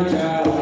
Prabhu,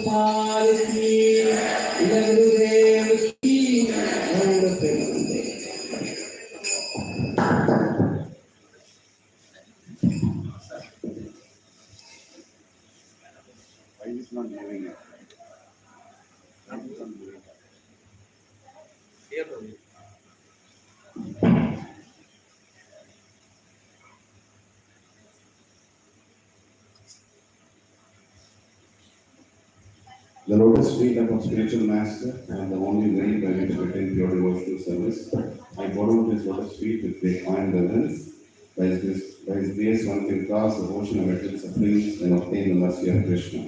Gopal की गुरुदेव की नमस्ते। Why is not moving it? Why is not moving it? The lotus feet of a spiritual master and the only way by which we attain pure devotional service. I borrowed his lotus feet with great fine reverence. By his grace, one can cross the ocean of eternal sufferings and obtain the mercy of Krishna.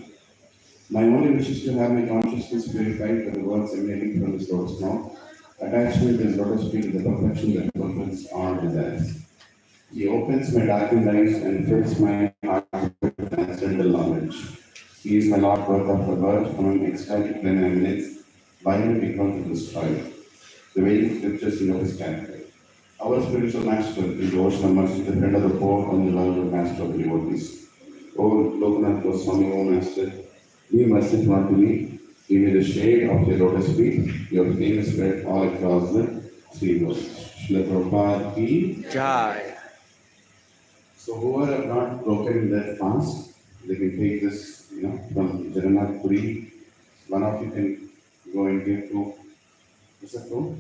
My only wish is to have my consciousness purified by the words emanating from his lotus mouth. Attachment to his lotus feet is the perfection that fulfills all desires. He opens my darkened eyes and fills my heart with transcendental knowledge. He is my Lord, birth after birth, among ecstatic eminence, violent become to destroy. The Vedic scriptures know his character. Our spiritual master is the ocean of mercy, the friend of the poor, and the loved master of the devotees. O Lokanath Goswami, O Master, be merciful unto me. Give me the shade of your lotus feet. Your fame is spread all across the three worlds. Srila Prabhupada ki Jai. So whoever have not broken their fast, they can take this, from Jagannath Puri. One of you can go and give to, is that true?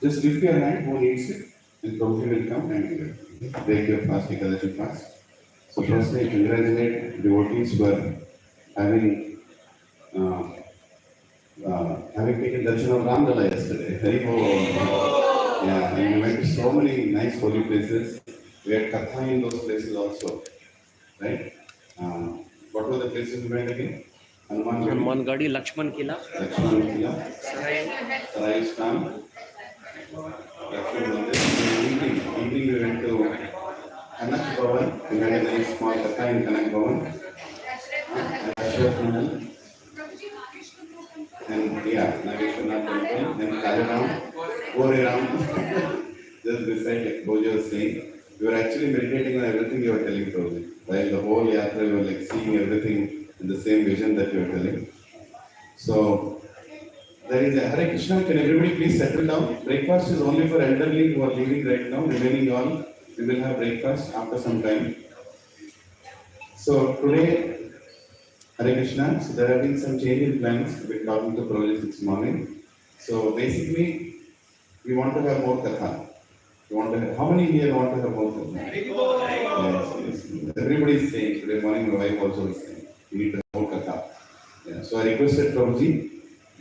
Just lift your hand, who needs it, and Prabhuji will come and give it. Break your fast because you fast. So firstly, I congratulate devotees for having having taken darshan of Ramlala yesterday. Yeah, and we went to so many nice holy places. We had Katha in those places also, right? What were the places we went again? Hanuman Gadi, Lakshman Kila, Sarai Stam, Lakshman Mandir. Evening we went to Kanak Bhavan. We had a nice small Katha in Kanak Bhavan. And yeah, Nageshwarnath temple, then Kalaram, Goreram, just beside, like Prabhuji was saying, we were actually meditating on everything you were telling Prabhuji. While the whole Yatra, we were like seeing everything in the same vision that you were telling. So, there is a Hare Krishna, can everybody please settle down? Breakfast is only for elderly who are leaving right now, remaining all, we will have breakfast after some time. So, today, Hare Krishna. So there have been some change in plans. We've been talking to Prabhuji this morning. So basically, we want to have more katha. We want to have, how many here want to have more katha? Yes. Everybody is saying, today morning my wife also is saying, we need to have more katha. Yeah. So I requested Prabhuji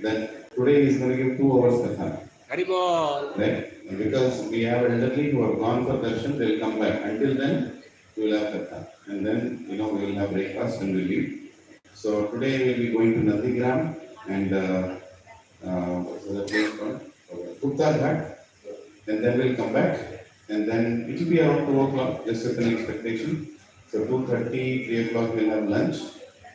that today he is going to give 2 hours katha. Haribol. Right? And because we have elderly who have gone for darshan, they will come back. Until then, we will have katha. And then, we will have breakfast and we'll leave. So today we will be going to Nandigram and what's the place called? Gupta Ghat. And then we'll come back. And then it will be around 2 o'clock, just with an expectation. So 2:30, 3 o'clock we'll have lunch.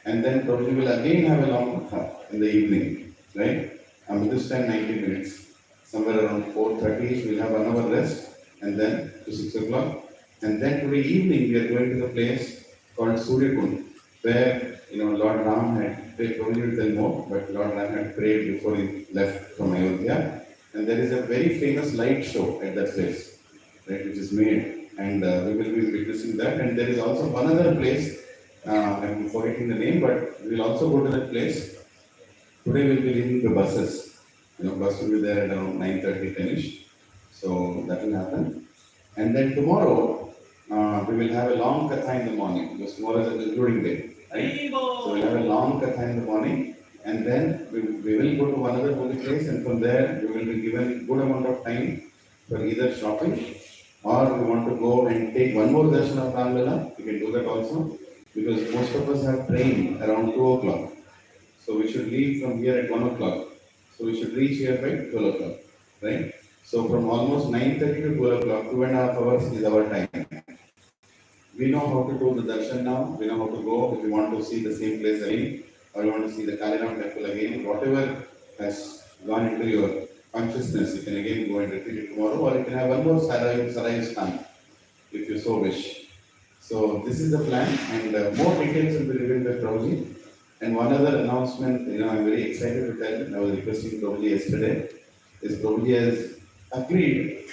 And then probably we'll again have a long katha in the evening. Right? And with this time 90 minutes. Somewhere around 4:30 we'll have 1 hour rest. And then to 6 o'clock. And then today evening we are going to the place called Suryakund, where Lord Ram had prayed, probably will tell more, but Lord Ram had prayed before he left from Ayodhya. And there is a very famous light show at that place, right, which is made. And we will be witnessing that. And there is also one other place, I'm forgetting the name, but we will also go to that place. Today we will be leaving the buses. Bus will be there at around 9:30 finish. So that will happen. And then tomorrow, we will have a long katha in the morning, because tomorrow is a concluding day. Right? So we'll have a long katha in the morning, and then we will go to another holy place, and from there we will be given good amount of time for either shopping, or we want to go and take one more darshan of Ramlala. We can do that also, because most of us have train around 2 o'clock. So we should leave from here at 1 o'clock. So we should reach here by 12 o'clock. Right? So from almost 9:30 to 12 o'clock, 2.5 hours is our time. We know how to do the darshan now. We know how to go. If you want to see the same place again, or you want to see the Kaliram temple again, whatever has gone into your consciousness, you can again go and repeat it tomorrow, or you can have one more Sarai Stan, if you so wish. So this is the plan, and more details will be revealed by Prabhuji. And one other announcement, I'm very excited to tell, I was requesting Prabhuji yesterday, is Prabhuji has agreed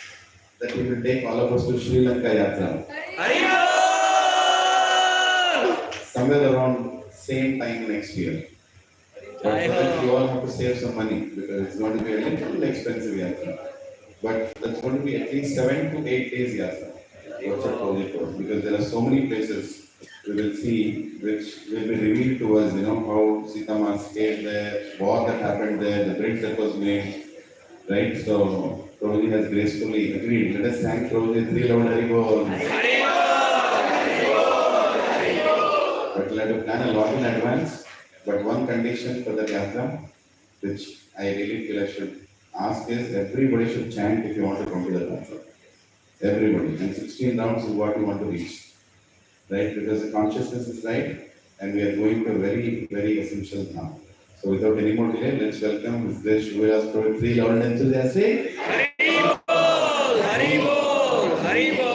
that he will take all of us to Sri Lanka Yatra. Somewhere around same time next year. But for that you all have to save some money because it's going to be a little expensive yatra. But that's going to be at least 7 to 8 days yatra. Because there are so many places we will see which will be revealed to us, how Sita Ma stayed there, war that happened there, the bridge that was made, right? So Prabhuji has gracefully agreed. Let us thank Prabhuji 3 Lord Haribol. But we'll have to plan a lot in advance. But one condition for the yatra, which I really feel I should ask is everybody should chant if you want to come to the yatra. Everybody. And 16 rounds is what you want to reach. Right? Because the consciousness is right and we are going to a very, very essential now. So without any more delay, let's welcome Mr. Shubha for 3 loud and enthusiastic. Haribol! Haribol! Haribol!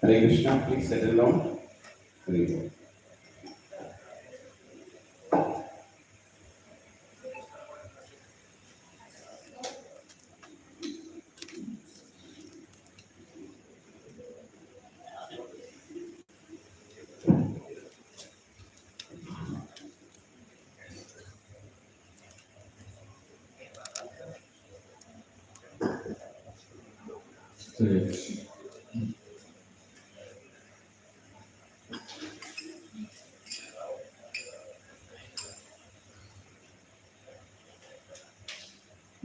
Hare Krishna, please settle down. Hare Krishna.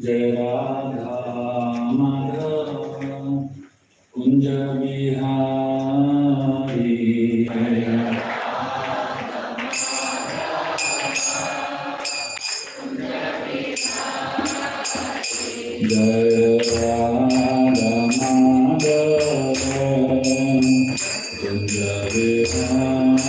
जय राधा माधव कुंज बिहारी जय राधा माधव कुंज बिहारी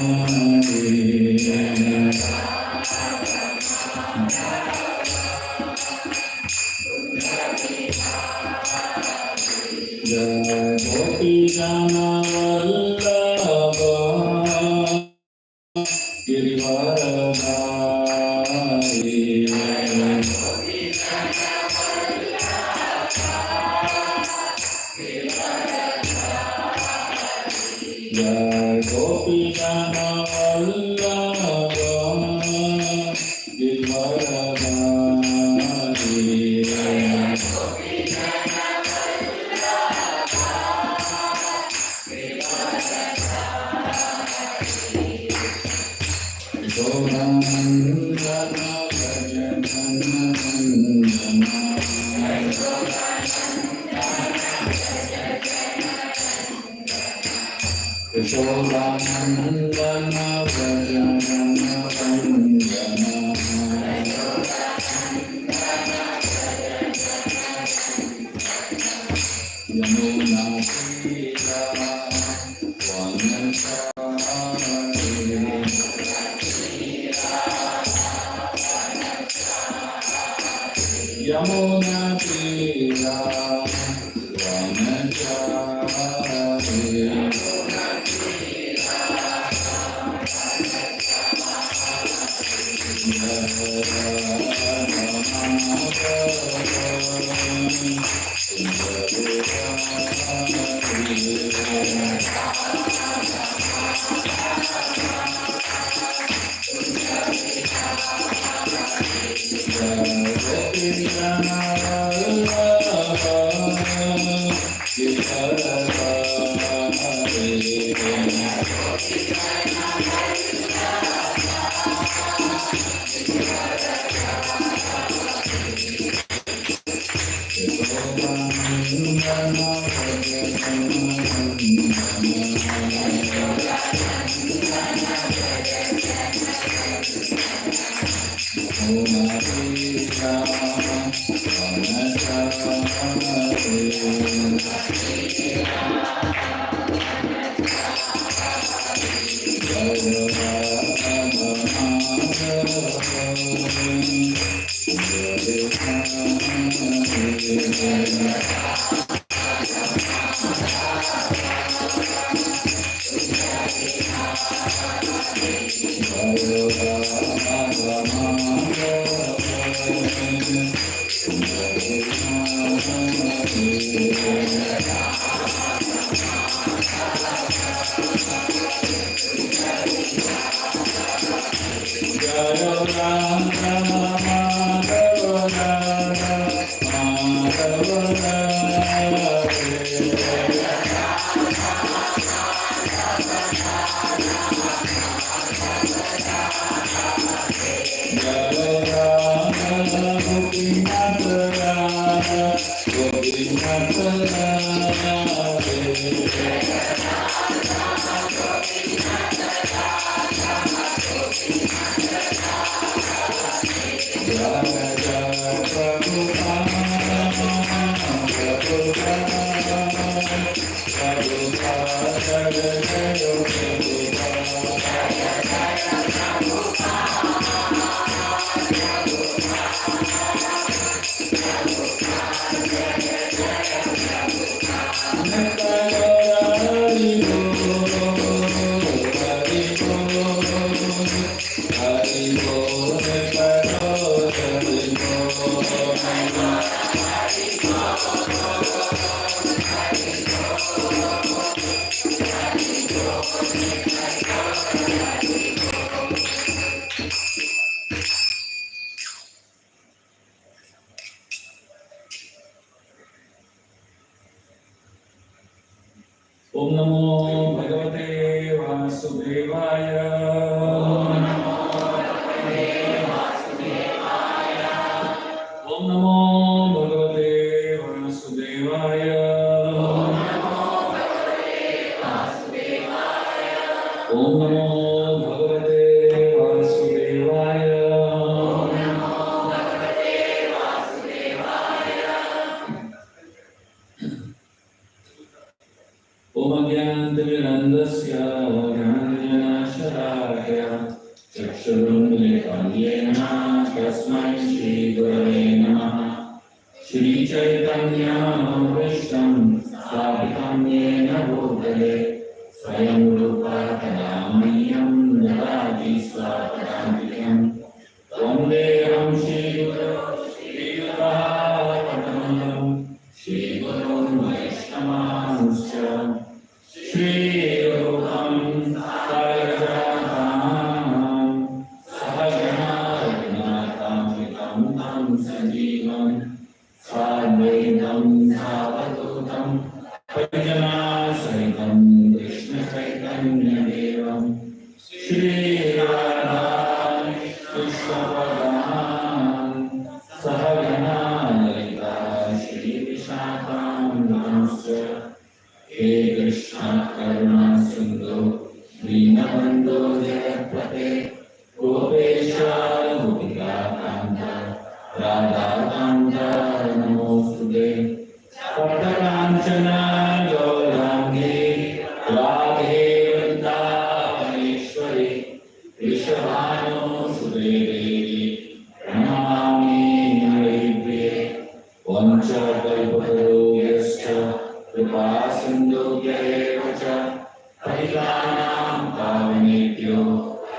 गोपी जन वल्लभ गिरिवरधारी जय गोपी जन Vallabh Girivardhari Yashodanandana Vrajanana Vandana Yamuna Tira Vanachari Yamuna Tira Vanachari Yashodanandana Om Namo Bhagavate Vasudevaya. Om Namo Bhagavate Vasudevaya. Om Namo Bhagavate Vasudevaya. Om Agyantimirandasya Gyananjanasharaya Chakshurunmilitam Yena Tasmai Shri Gurave Namaha Shri Chaitanya Vishtam Sthapitam Yena Bhutale Swayam Rupa Kadamayyam Niradi Swapadantikam Vandeham Shri Guru Shri Guru Shri Guru Vaishnavanscha Shri Rupam Sahajatam Sahajana Raghunatam Vitam Tam Sanjeevam Sadvaitam Savadutam Pajana Sahitam Krishna Chaitanya Devam Shri Radha Krishna Bhagavan Sahajana Lalita Shri Vishakam Namaste He Krishna Karuna Sindhu Dinabandhu Jagapate Gopesha Gopika Kanta Radha Kanta Namostude Patakanchana Gaurangi Radhe Vrindavaneshwari Vrishabhanu Sudevi Pranamami Naribhye Vancha Kalpatarubhyascha Kripa Sindhubhya eva cha Patitanam Pavanebhyo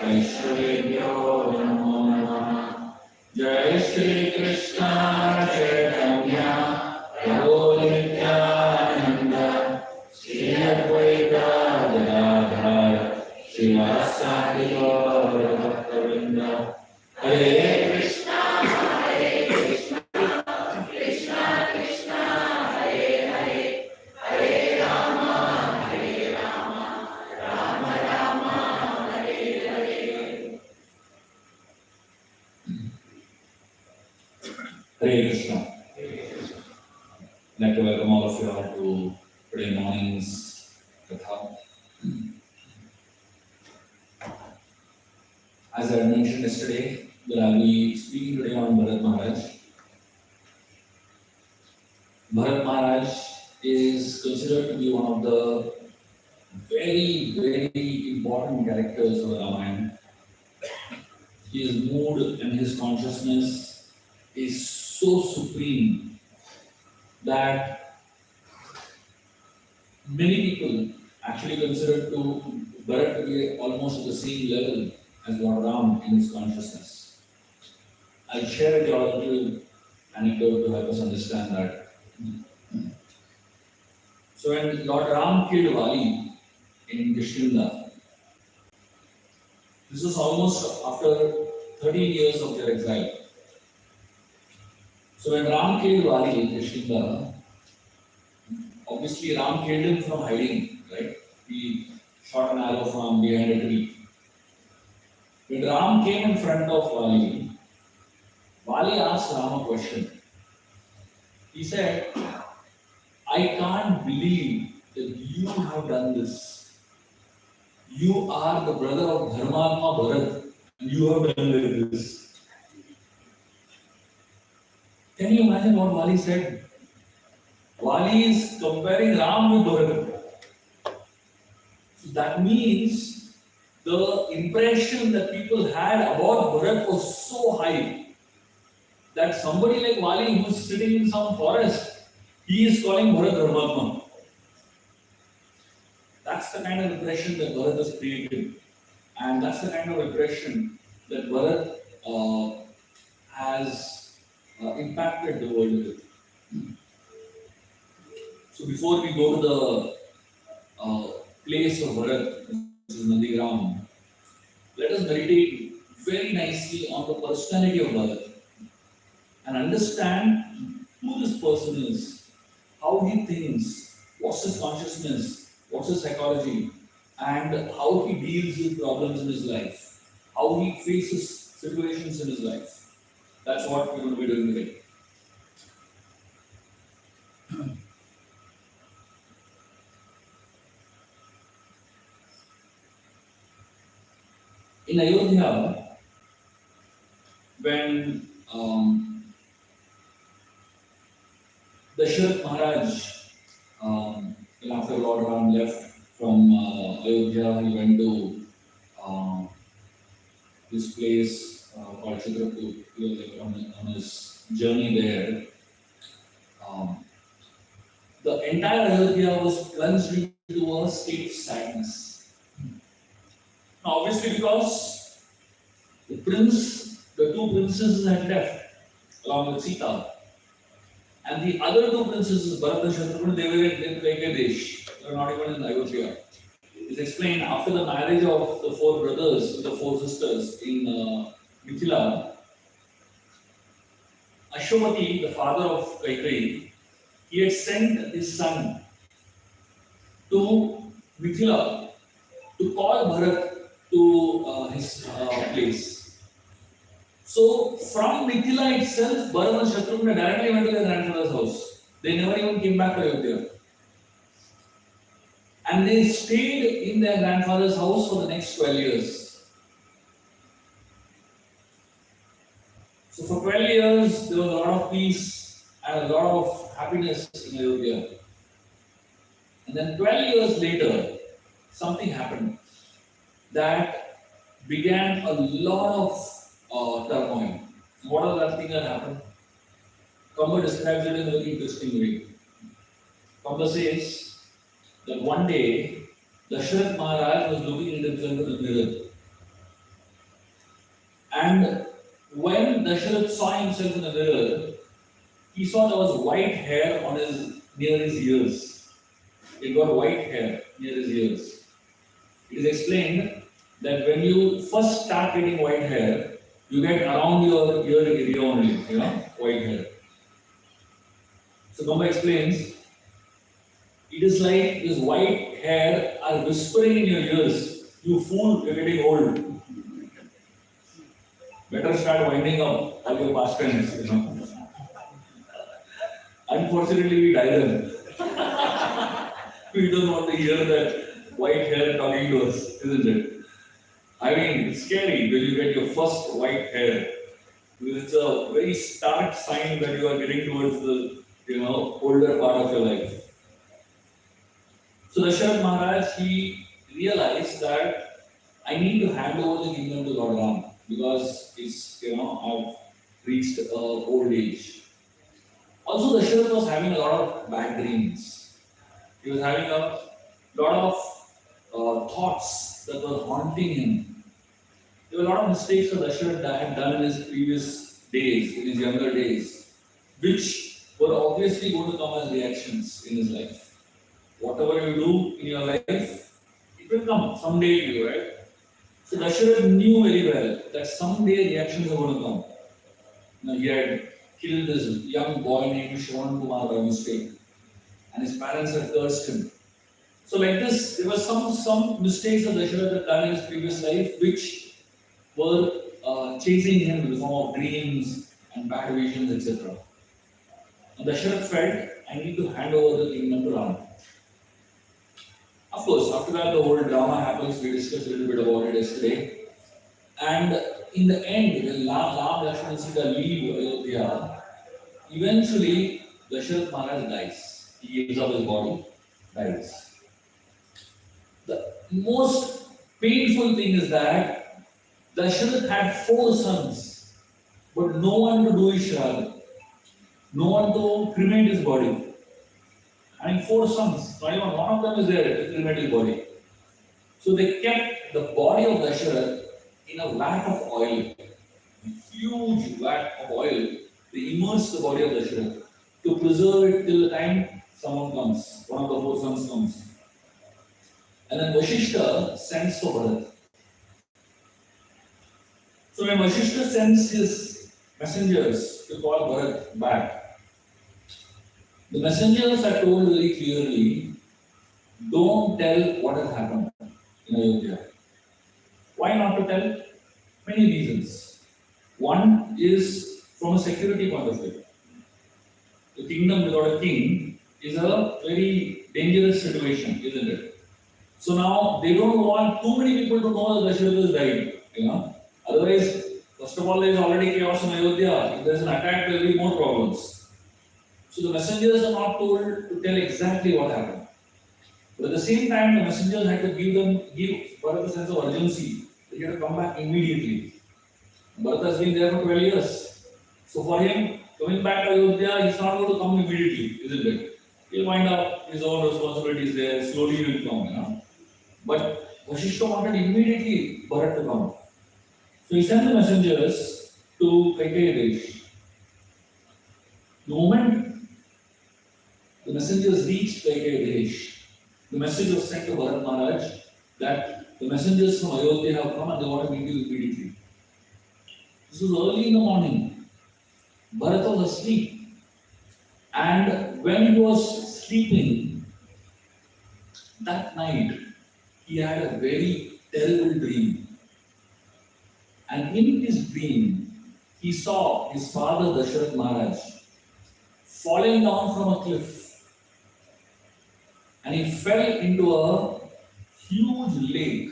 Vaishnavebhyo Namo Namaha Jai Shri Krishna Chaitanya Prabhu Nityananda Shri Advaita Gadadhara Srivasadi Gaura Bhaktavinda Hare Krishna Hare Krishna Krishna Krishna Hare Hare Hare Rama Rama Rama Hare Hare Saturday morning's Katha. As I mentioned yesterday, that I'll be speaking today on Bharat Maharaj. Bharat Maharaj is considered to be one of the very, very important characters of the Ramayana. His mood and his consciousness is so supreme that many people actually consider Bharat to be almost at the same level as Lord Ram in his consciousness. I'll share with you all a little anecdote to help us understand that. So when Lord Ram killed Vali in Kishkinda, this was almost after 13 years of their exile. So when Ram killed Vali in Kishkinda, obviously Ram killed him from hiding, right? He shot an arrow from behind a tree. When Ram came in front of Vali, Vali asked Ram a question. He said, I can't believe that you have done this. You are the brother of Dharmatma Bharat, and you have done like this. Can you imagine what Vali said? Vali is comparing Ram with Bharat. So that means the impression that people had about Bharat was so high that somebody like Vali who is sitting in some forest, he is calling Bharat Dharmatma. That's the kind of impression that Bharat has created. And that's the kind of impression that Bharat has impacted the world with. So before we go to the place of Bharat, which is Nandigram, let us meditate very nicely on the personality of Bharat and understand who this person is, how he thinks, what's his consciousness, what's his psychology, and how he deals with problems in his life, how he faces situations in his life. That's what we're going to be doing today. In Ayodhya, when Dasharath Maharaj, after Lord Ram left from Ayodhya, he went to this place called Chitrakoot. On his journey there, the entire Ayodhya was plunged into a state of sadness. Now, obviously, because the two princesses had left along with Sita, and the other two princesses, Bharat and Shatrughan, they were in Venkatesh. They were not even in Ayodhya. It's explained after the marriage of the four brothers with the four sisters in Mithila, Ashwamati, the father of Kaikeyi, he had sent his son to Mithila to call Bharat to his place. So from Mithila itself, Bharat and Shatrughan directly went to their grandfather's house. They never even came back to Ayodhya. And they stayed in their grandfather's house for the next 12 years. So for 12 years, there was a lot of peace and a lot of happiness in Ayodhya. And then 12 years later, something happened that began a lot of turmoil. What was that thing that happened? Kamba describes it in a very interesting way. Kamba says that one day, Dasharath Maharaj was looking at himself in the mirror. And when Dasharath saw himself in the mirror, he saw there was white hair near his ears. He got white hair near his ears. It is explained that when you first start getting white hair, you get around your ear area only, white hair. So Kamba explains, it is like this white hair are whispering in your ears, you fool, you're getting old. Better start winding up all your past tense, Unfortunately, we die then. We don't want to hear that white hair talking to us, isn't it? I mean, it's scary when you get your first white hair. It's a very stark sign that you are getting towards the older part of your life. So Dasharatha Maharaj, he realized that I need to hand over the kingdom to Lord Ram because I've reached old age. Also, Dasharatha was having a lot of bad dreams. He was having a lot of thoughts that were haunting him. There were a lot of mistakes that Dasharatha had done in his previous days, in his younger days, which were obviously going to come as reactions in his life. Whatever you do in your life, it will come someday to you, right? So Dasharatha knew very well that someday reactions are going to come. He had killed this young boy named Shravan Kumar by mistake, and his parents had cursed him. So like this, there were some mistakes that Dasharatha had done in his previous life, which were chasing him in the form of dreams and bad visions, etc. And Dasharatha felt, I need to hand over the kingdom to Rama. Of course, after that the whole drama happens. We discussed a little bit about it yesterday. And in the end, when Ram, Lakshmana and Sita leave Ayodhya, eventually Dasharatha Maharaj dies. He gives up his body, dies. The most painful thing is that Dasharatha had 4 sons, but no one to do his shraddha, no one to cremate his body. I mean, 4 sons, not even one of them is there to cremate his body. So they kept the body of Dasharatha in a vat of oil, a huge vat of oil. They immerse the body of Dasharatha to preserve it till the time someone comes, one of the 4 sons comes. And then Vashishta sends for Bharat. So when Vashishta sends his messengers to call Bharat back, the messengers are told very clearly, don't tell what has happened in Ayodhya. Why not to tell? Many reasons. One is from a security point of view. The kingdom without a king is a very dangerous situation, isn't it? So now they don't want too many people to know that Dasharatha is died. Otherwise, first of all, there is already chaos in Ayodhya. If there is an attack, there will be more problems. So the messengers are not told to tell exactly what happened. But at the same time, the messengers had to give Bharat a sense of urgency. They had to come back immediately. Bharat has been there for 12 years. So for him, coming back to Ayodhya, he's not going to come immediately, isn't it? He'll wind up his own responsibilities there, slowly he will come. But Vashishta wanted immediately Bharat to come. So he sent the messengers to Kaikeyi. The moment the messengers reached Kaikeyi, the message was sent to Bharat Maharaj that the messengers from Ayodhya have come and they want to meet you immediately. This was early in the morning. Bharat was asleep. And when he was sleeping, that night, he had a very terrible dream. And in his dream, he saw his father Dasharatha Maharaj falling down from a cliff. And he fell into a huge lake.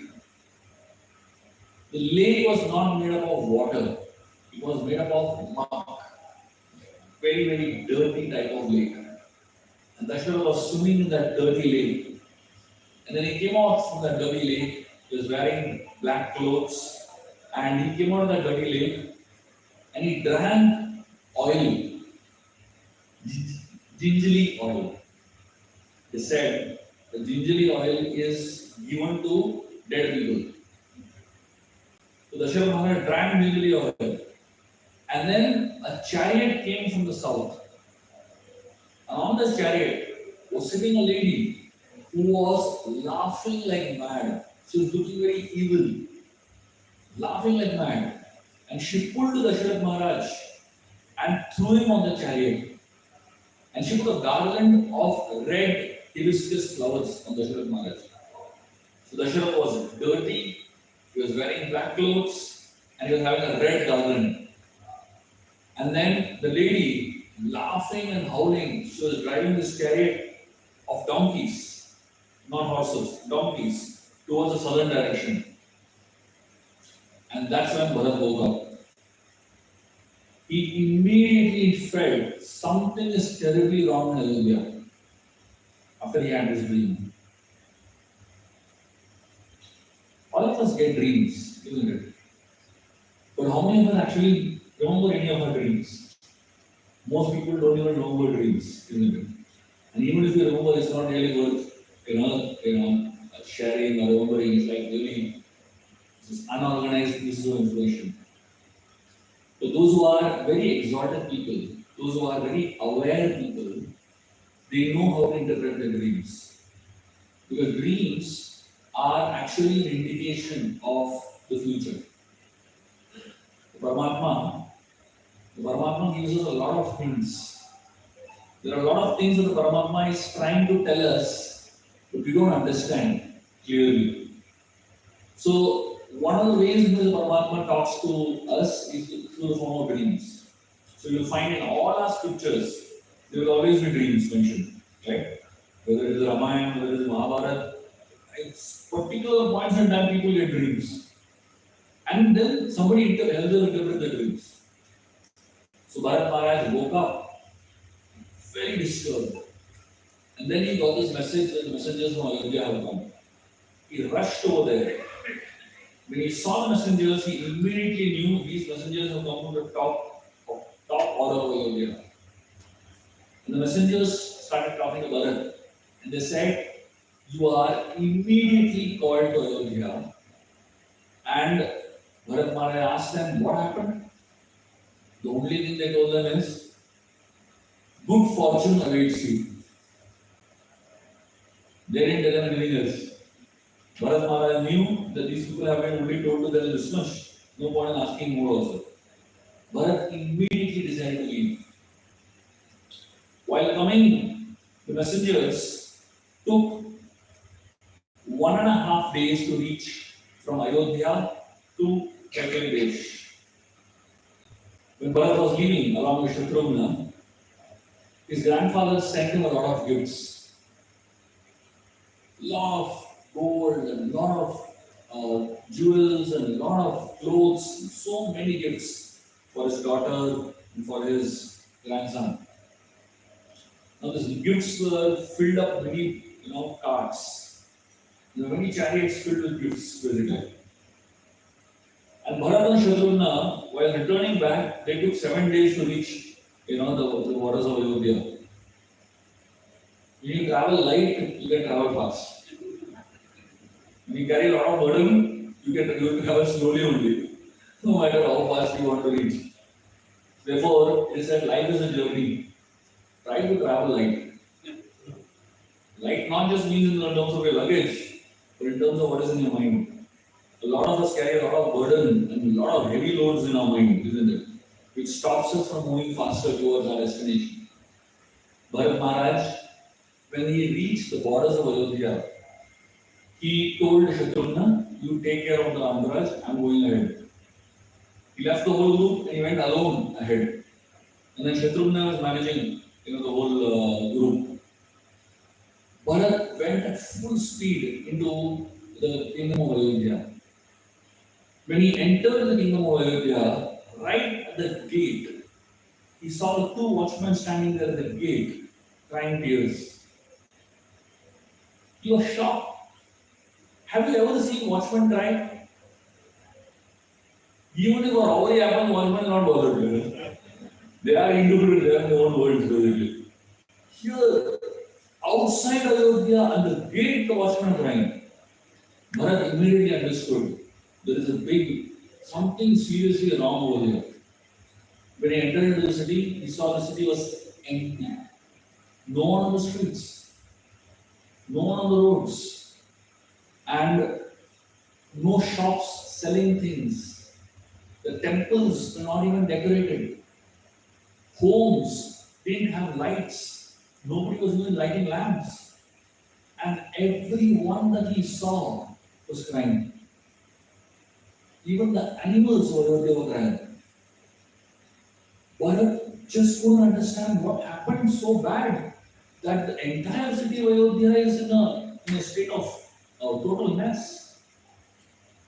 The lake was not made up of water. It was made up of muck. Very, very dirty type of lake. And Dasharatha was swimming in that dirty lake. And then he came out from that dirty lake. He was wearing black clothes. And he came out of that dirty lake. And he drank oil. Gingerly oil. They said the gingerly oil is given to dead people. So Dasharatha Maharaj drank gingerly oil. And then a chariot came from the south. And on this chariot was sitting a lady who was laughing like mad. She was looking very evil, laughing like mad. And she pulled Dasharatha Maharaj and threw him on the chariot. And she put a garland of red hibiscus flowers on Dasharatha Maharaj. So Dasharatha was dirty, he was wearing black clothes, and he was having a red garland. And then the lady, laughing and howling, she was driving this chariot of donkeys. not horses, donkeys, towards the southern direction. And that's when Bharat woke up. He immediately felt something is terribly wrong in Ayodhya after he had this dream. All of us get dreams, isn't it? But how many of us actually remember any of our dreams? Most people don't even remember dreams, isn't it? And even if you remember, it's not really worth, sharing or remembering. It's like really just unorganized pieces of information. So those who are very exalted people, those who are very aware people, they know how to interpret their dreams. Because dreams are actually an indication of the future. The Paramatma gives us a lot of hints. There are a lot of things that the Paramatma is trying to tell us, but we don't understand clearly. So, one of the ways in which the Paramatma talks to us is through the form of dreams. So, you'll find in all our scriptures, there will always be dreams mentioned, right? Whether it is Ramayana, whether it is Mahabharata, it's particular points in time people get dreams. And then somebody helps them interpret the dreams. So Bharat Maharaj woke up very disturbed. And then he got this message that the messengers from Ayodhya have come. He rushed over there. When he saw the messengers, he immediately knew these messengers have come from the top order of Ayodhya. And the messengers started talking to Bharat. And they said, you are immediately called to Ayodhya. And Bharat Maharaj asked them, what happened? The only thing they told them is, good fortune awaits you. They didn't tell them anything else. Bharat Maharaj knew that these people have been only told to them this much. No point in asking more also. Bharat immediately decided to leave. While coming, the messengers took 1.5 days to reach from Ayodhya to Bangladesh. When Bharat was leaving along with Shatrugna, his grandfather sent him a lot of gifts. Lot of gold and lot of jewels and lot of clothes, and so many gifts for his daughter and for his grandson. Now these gifts were filled up many, carts. There were many chariots filled with gifts basically. And Bharat and Shatrugna, while returning back, they took 7 days to reach, the borders of Ayodhya. When you travel light, you can travel fast. When you carry a lot of burden, you can travel slowly only, no matter how fast you want to reach. Therefore, it is that life is a journey. Try to travel light. Light not just means in terms of your luggage, but in terms of what is in your mind. A lot of us carry a lot of burden and a lot of heavy loads in our mind, isn't it? Which stops us from moving faster towards our destination. Bharat Maharaj, when he reached the borders of Ayodhya, he told Shatrugna, you take care of the entourage, I'm going ahead. He left the whole group and he went alone ahead. And then Shatrugna was managing, the whole group. Bharat went at full speed into the kingdom of Ayodhya. When he entered the kingdom of Ayodhya, right at the gate, he saw the 2 watchmen standing there at the gate, crying tears. He was shocked. Have you ever seen watchmen cry? Even if a robbery happens, watchmen are not bothered. They are independent, they are in their own worlds basically. Here, outside Ayodhya, at the gate, the watchmen are crying. Bharat immediately understood. There is something seriously wrong over here. When he entered into the city, he saw the city was empty. No one on the streets, no one on the roads, and no shops selling things. The temples were not even decorated. Homes didn't have lights. Nobody was even lighting lamps. And everyone that he saw was crying. Even the animals were crying. Bharat just couldn't understand what happened so bad that the entire city of Ayodhya is in a in a state of total mess.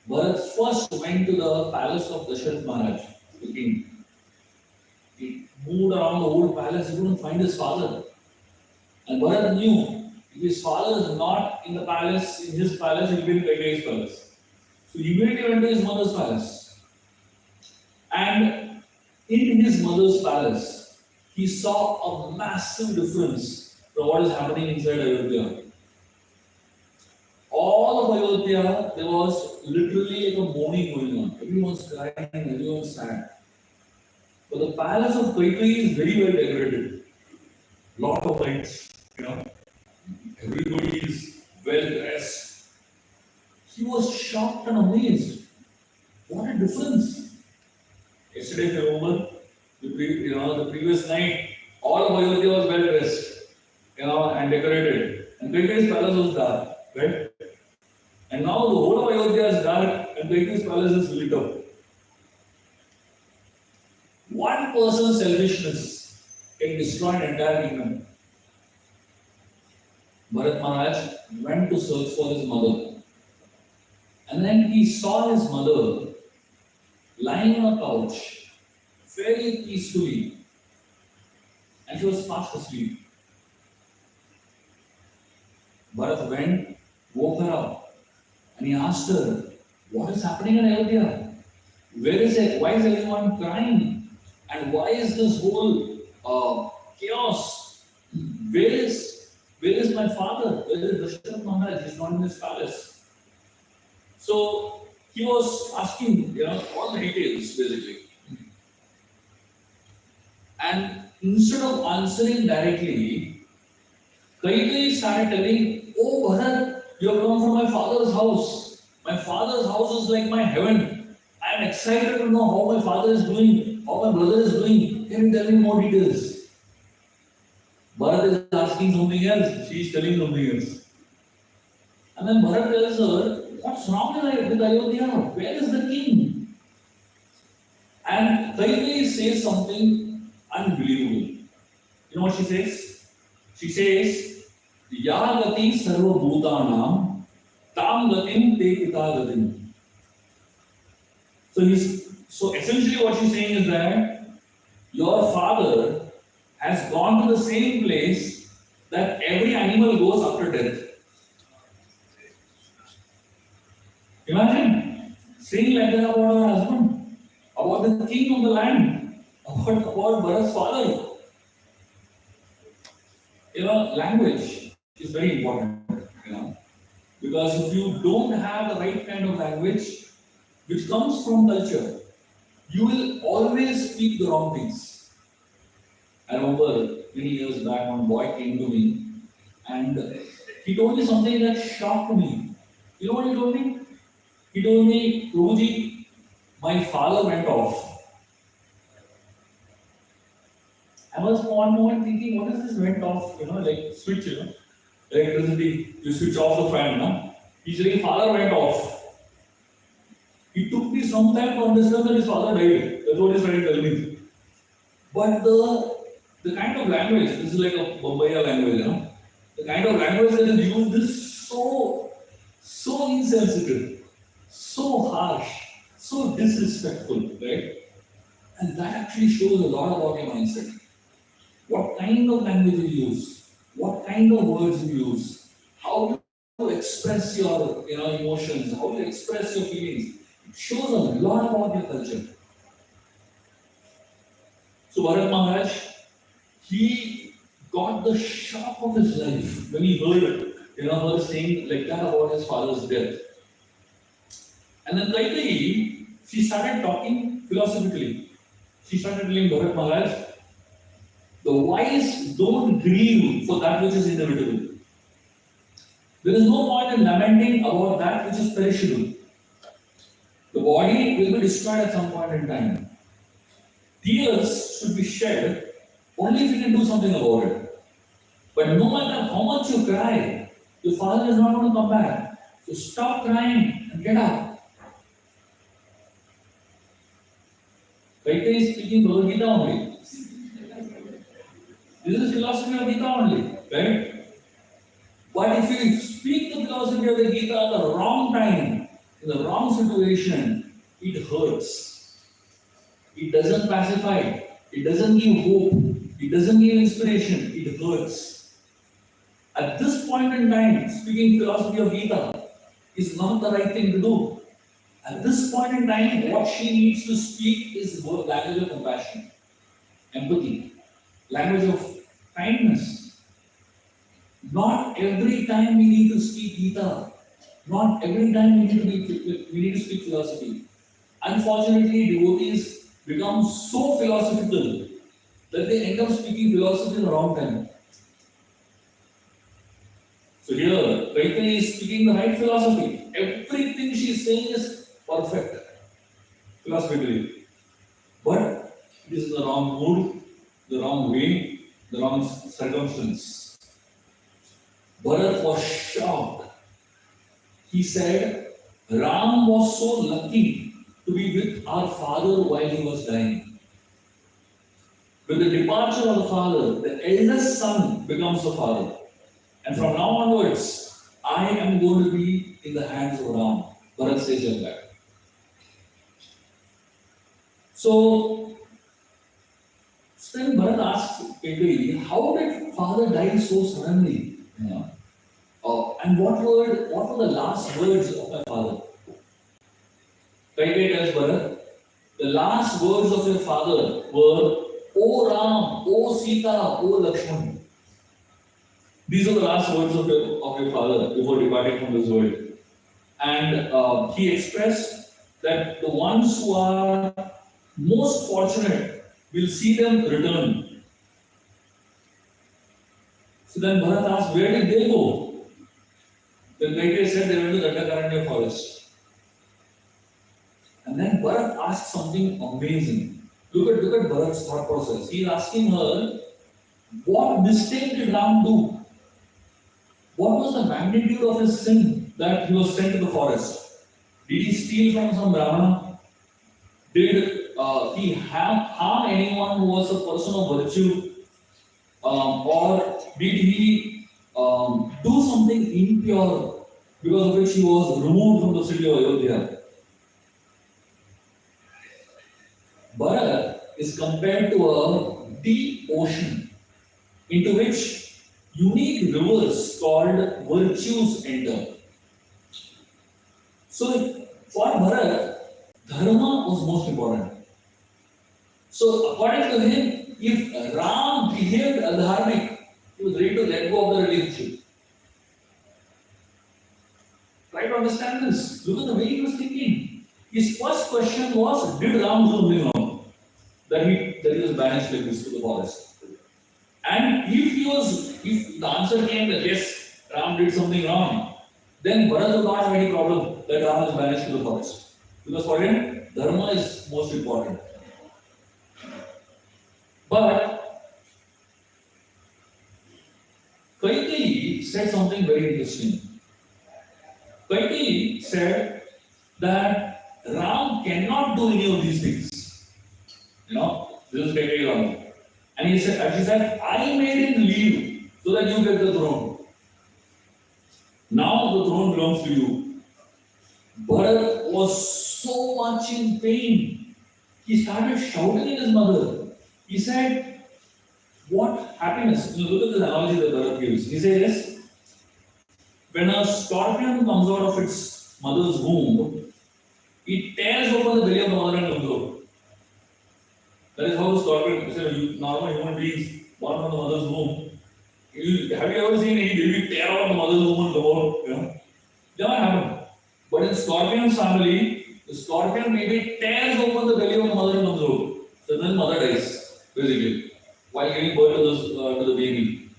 Bharat first went to the palace of Dasharath Maharaj, the king. He moved around the whole palace, he couldn't find his father. And Bharat knew if his father is not in the palace, in his palace, he will be in Kaikeyi's palace. So he immediately went to his mother's palace. And in his mother's palace, he saw a massive difference from what is happening inside Ayodhya. All of Ayodhya, there was literally like a mourning going on. Everyone's crying, everyone's sad. But the palace of Kaikeyi is very well decorated. Lot of lights, everybody is well dressed. He was shocked and amazed. What a difference! Yesterday, if you remember, the previous night, all of Ayodhya was well dressed, and decorated, and Kaikeyi's palace was dark, right? And now the whole of Ayodhya is dark, and Kaikeyi's palace is lit up. One person's selfishness can destroy an entire kingdom. Bharat Maharaj went to search for his mother. And then he saw his mother lying on a couch, very peacefully. And she was fast asleep. Bharat went, woke her up, and he asked her, what is happening in Ayodhya? Where is it? Why is everyone crying? And why is this whole chaos? Where is my father? Where is Dasharath Maharaj? He's not in his palace. So he was asking, all the details basically. And instead of answering directly, Kaikeyi started telling, oh Bharat, you have come from my father's house. My father's house is like my heaven. I am excited to know how my father is doing, how my brother is doing. Can you tell me more details? Bharat is asking something else, she is telling something else. And then Bharat tells her, what's wrong with Ayodhya? Where is the king? And Kaikeyi says something unbelievable. You know what she says? She says, Ya gati sarva bhutanam tam gatim te pita gatim. So essentially what she's saying is that your father has gone to the same place that every animal goes after death. Imagine saying like that about her husband, about the king of the land, about Bharat's father. Language is very important, because if you don't have the right kind of language, which comes from culture, you will always speak the wrong things. I remember many years back, one boy came to me and he told me something that shocked me. You know what he told me? He told me, Prabhuji, my father went off. I was for one moment thinking, what is this went off? Like switch, electricity, you switch off the fan, no? He's saying, father went off. It took me some time to understand that his father died. That's what he's trying to tell me. But the kind of language, this is like a Bombaya language, the kind of language that is used is so insensitive, so harsh, so disrespectful, right? And that actually shows a lot about your mindset. What kind of language you use, what kind of words you use, how you express your emotions, how you express your feelings. It shows a lot about your culture. So Bharat Maharaj, he got the shock of his life when he heard, her saying like that about his father's death. And then Kaikeyi, she started talking philosophically. She started telling Bharat Maharaj, the wise don't grieve for that which is inevitable. There is no point in lamenting about that which is perishable. The body will be destroyed at some point in time. Tears should be shed only if you can do something about it. But no matter how much you cry, your father is not going to come back. So stop crying and get up. Kaikeyi is speaking Bhagavad Gita only. This is philosophy of Gita only, right? But if you speak the philosophy of the Gita at the wrong time, in the wrong situation, it hurts. It doesn't pacify. It doesn't give hope. It doesn't give inspiration. It hurts. At this point in time, speaking philosophy of Gita is not the right thing to do. At this point in time, what she needs to speak is language of compassion, empathy, language of kindness. Not every time we need to speak Gita. Not every time we need to speak philosophy. Unfortunately, devotees become so philosophical that they end up speaking philosophy in the wrong time. So here, Kaitri is speaking the right philosophy. Everything she is saying is perfect, philosophically. But it is the wrong mood, the wrong way, the wrong circumstance. Bharat was shocked. He said, Ram was so lucky to be with our father while he was dying. With the departure of the father, the eldest son becomes the father. And from now onwards, I am going to be in the hands of Ram. Bharat says like that. So, then Bharat asked Kaikeyi, how did father die so suddenly? And what were the last words of my father? Kaikeyi tells Bharat, the last words of your father were, O Ram, O Sita, O Lakshman. These are the last words of your father before departing from this world. And he expressed that the ones who are most fortunate will see them return. So then Bharat asked, where did they go? Then Kaikeyi said they went to the Dandakaranya forest. And then Bharat asked something amazing. Look at Bharat's thought process. He is asking her, what mistake did Ram do? What was the magnitude of his sin that he was sent to the forest? Did he steal from some Brahmana? Did he harm anyone who was a person of virtue? Or did he do something impure because of which he was removed from the city of Ayodhya? Bharat is compared to a deep ocean into which unique rivers called virtues enter. So, for Bharat, dharma was most important. So, according to him, if Ram behaved adharmic, he was ready to let go of the relationship. Try to understand this. Look at the way he was thinking. His first question was, did Ram do something wrong? That he was banished like this to the forest. And if the answer came that yes, Ram did something wrong, then Bharat would not have any problem that Ram is banished to the forest. Because for him, dharma is most important. But Kaikeyi said something very interesting. Kaikeyi said that Ram cannot do any of these things. This is Kaikeyi Ram. And she said, I made him leave so that you get the throne. Now the throne belongs to you. Bharat was so much in pain. He started shouting at his mother. He said, what happiness? Look at this analogy that Bharat gives. He says, when a scorpion comes out of its mother's womb, it tears open the belly of the mother and comes out. That is how the scorpion, normal human beings born from the mother's womb. Have you ever seen any baby tear out of the mother's womb and come out? Never happened. But in scorpion's family, the scorpion baby tears open the belly of the mother and comes out. So then mother dies, basically, while giving birth to the baby.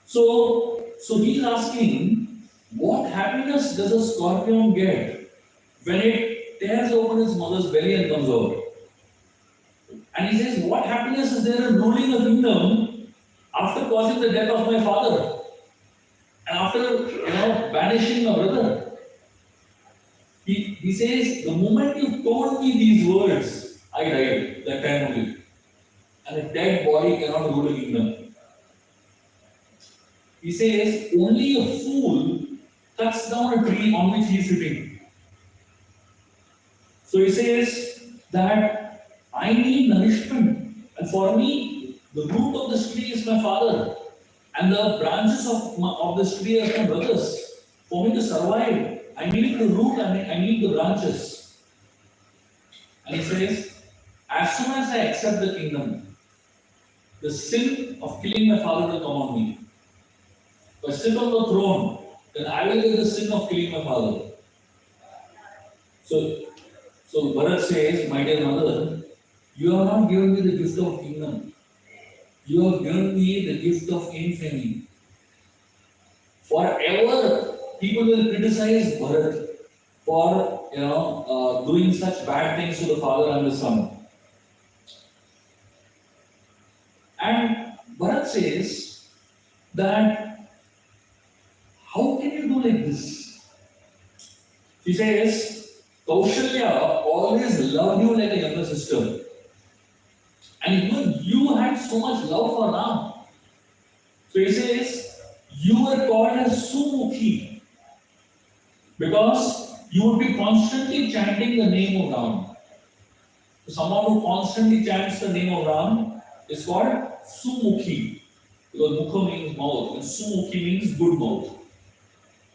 So he's asking, what happiness does a scorpion get when it tears open its mother's belly and comes out? And he says, what happiness is there in ruling a kingdom after causing the death of my father? And after, banishing my brother? He says, the moment you told me these words, I died that time only. And a dead body cannot rule a kingdom. He says, only a fool cuts down a tree on which he is sitting. So he says that I need nourishment, and for me, the root of this tree is my father, and the branches of this tree are my brothers. For me to survive, I need the root and I need the branches. And he says, as soon as I accept the kingdom, the sin of killing my father will come on me. If I sit on the throne, then I will get the sin of killing my father. So, Bharat says, my dear mother, you have not given me the gift of kingdom. You have given me the gift of infamy. Forever, people will criticize Bharat for doing such bad things to the father and the son. And Bharat says that how can you do like this? He says, Kaushalya always loved you like a younger sister. And even you had so much love for Ram. So he says, you were called as Sumukhi because you would be constantly chanting the name of Ram. So someone who constantly chants the name of Ram is called Sumukhi because Mukha means mouth and Sumukhi means good mouth.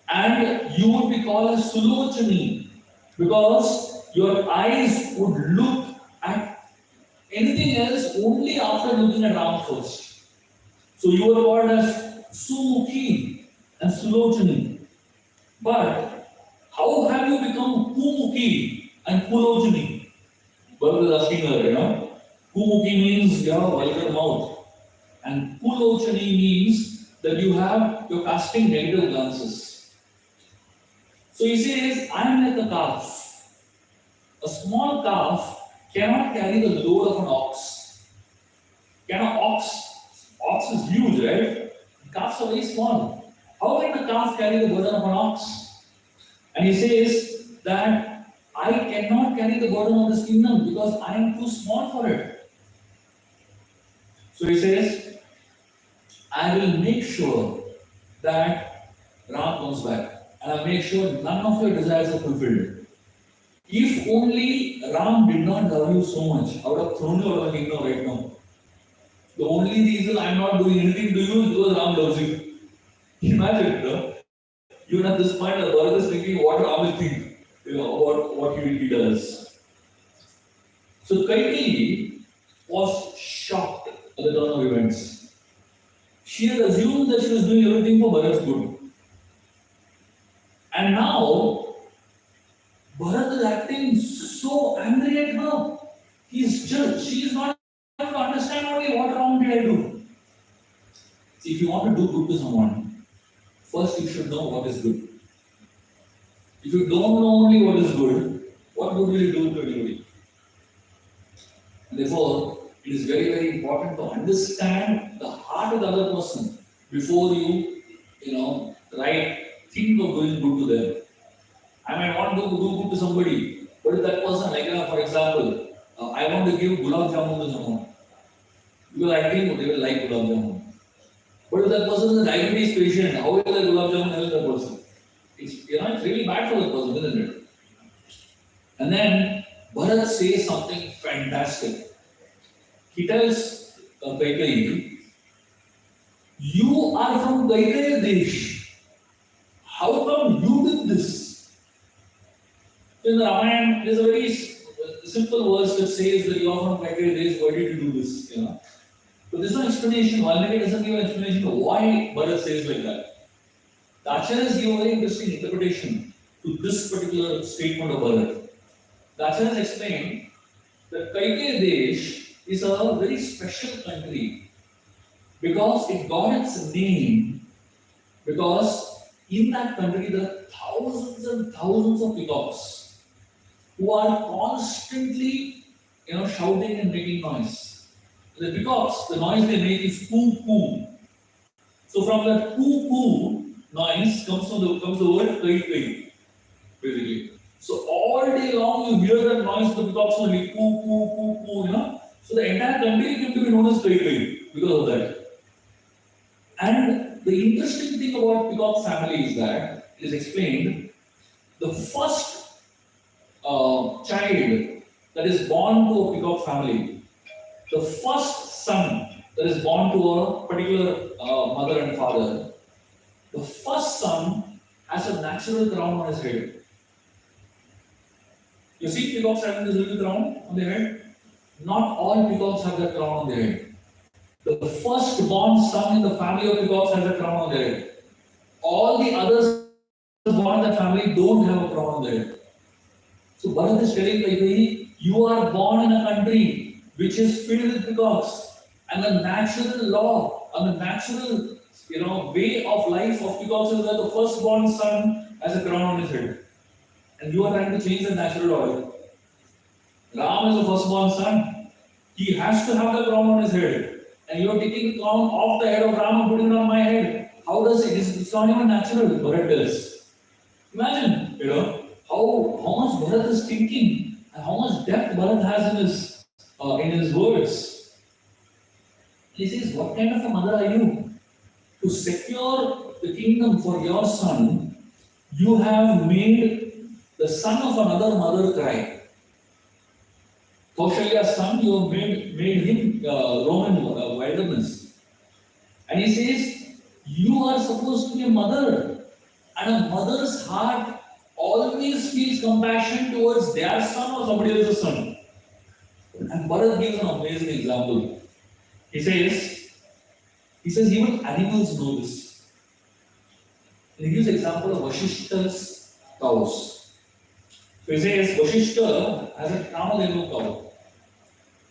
And you would be called as Sulochani because your eyes would look at anything else only after looking at Ram first. So you were called as Sumukhi and Sulochani. But how have you become Kumukhi and Kulochani? Bharat is asking her, Kumukhi means you have a vulgar mouth. And Kulochani means that you're casting negative glances. So he says, I am like a calf. A small calf cannot carry the load of an ox. Ox is huge, right? Calves are very small. How can the calf carry the burden of an ox? And he says that I cannot carry the burden of this kingdom because I am too small for it. So he says, I will make sure that Ram comes back. And I'll make sure none of your desires are fulfilled. If only Ram did not love you so much, I would have thrown you out of the kingdom right now. The only reason I'm not doing anything to you is because Ram loves you. Imagine, even at this point, the Bharat is thinking what Ram will think, about what he does. So Kaikeyi was shocked at the turn of events. She had assumed that she was doing everything for Bharat's good. And now, Bharat is acting so angry at her. She is not able to understand only what wrong did I do. See, if you want to do good to someone, first you should know what is good. If you don't know only what is good, what good will you do to anybody? And therefore, it is very, very important to understand the heart of the other person before you, think of doing good to them. I might want to do good to somebody, but if that person, for example, I want to give gulab jamun to someone because I think they will like gulab jamun. But if that person is a diabetes patient, how will the gulab jamun help that person? It's really bad for the person, isn't it? And then Bharat says something fantastic. He tells Kaikeyi, you are from Kaikeyi Desh. How come you did this? In the Ramayana, there is a very simple verse that says that you are from Kaikeyi Desh, why did you do this? But there's no explanation. Valmiki doesn't give an explanation of why Bharat says like that. The Acharyas give a very interesting interpretation to this particular statement of Bharat. The Acharyas explain that Kaikeyi Desh is a very special country because it got its name because in that country there are thousands and thousands of peacocks who are constantly shouting and making noise. The peacocks, the noise they make is coo coo. So from that coo coo noise comes the word Kaikeyi, basically. So all day long you hear that noise of the peacocks will be coo coo coo coo, So the entire country came to be known as Kaikeyi because of that. And the interesting thing about peacock family is that it is explained the first child that is born to a peacock family, the first son that is born to a particular mother and father, the first son has a natural crown on his head. You see peacocks having this little crown on their head? Not all peacocks have that crown on their head. The first-born son in the family of peacocks has a crown on their head. All the others born in the family don't have a crown on their head. So Bharat is telling Kaikeyi, you are born in a country which is filled with peacocks, and the natural law and the natural way of life of peacocks is that the first-born son has a crown on his head. And you are trying to change the natural order. Ram is the firstborn son. He has to have the crown on his head. And you are taking the crown off the head of Ram and putting it on my head. How does it? It's not even natural, Bharat tells. Imagine, how much Bharat is thinking and how much depth Bharat has in his words. He says, what kind of a mother are you? To secure the kingdom for your son, you have made the son of another mother cry. Kaushalya's son, you have made him roam in wilderness. And he says, you are supposed to be a mother. And a mother's heart always feels compassion towards their son or somebody else's son. And Bharat gives an amazing example. He says, even animals know this. And he gives an example of Vashishta's cows. So he says, Vashishta has a Kamadhenu cow.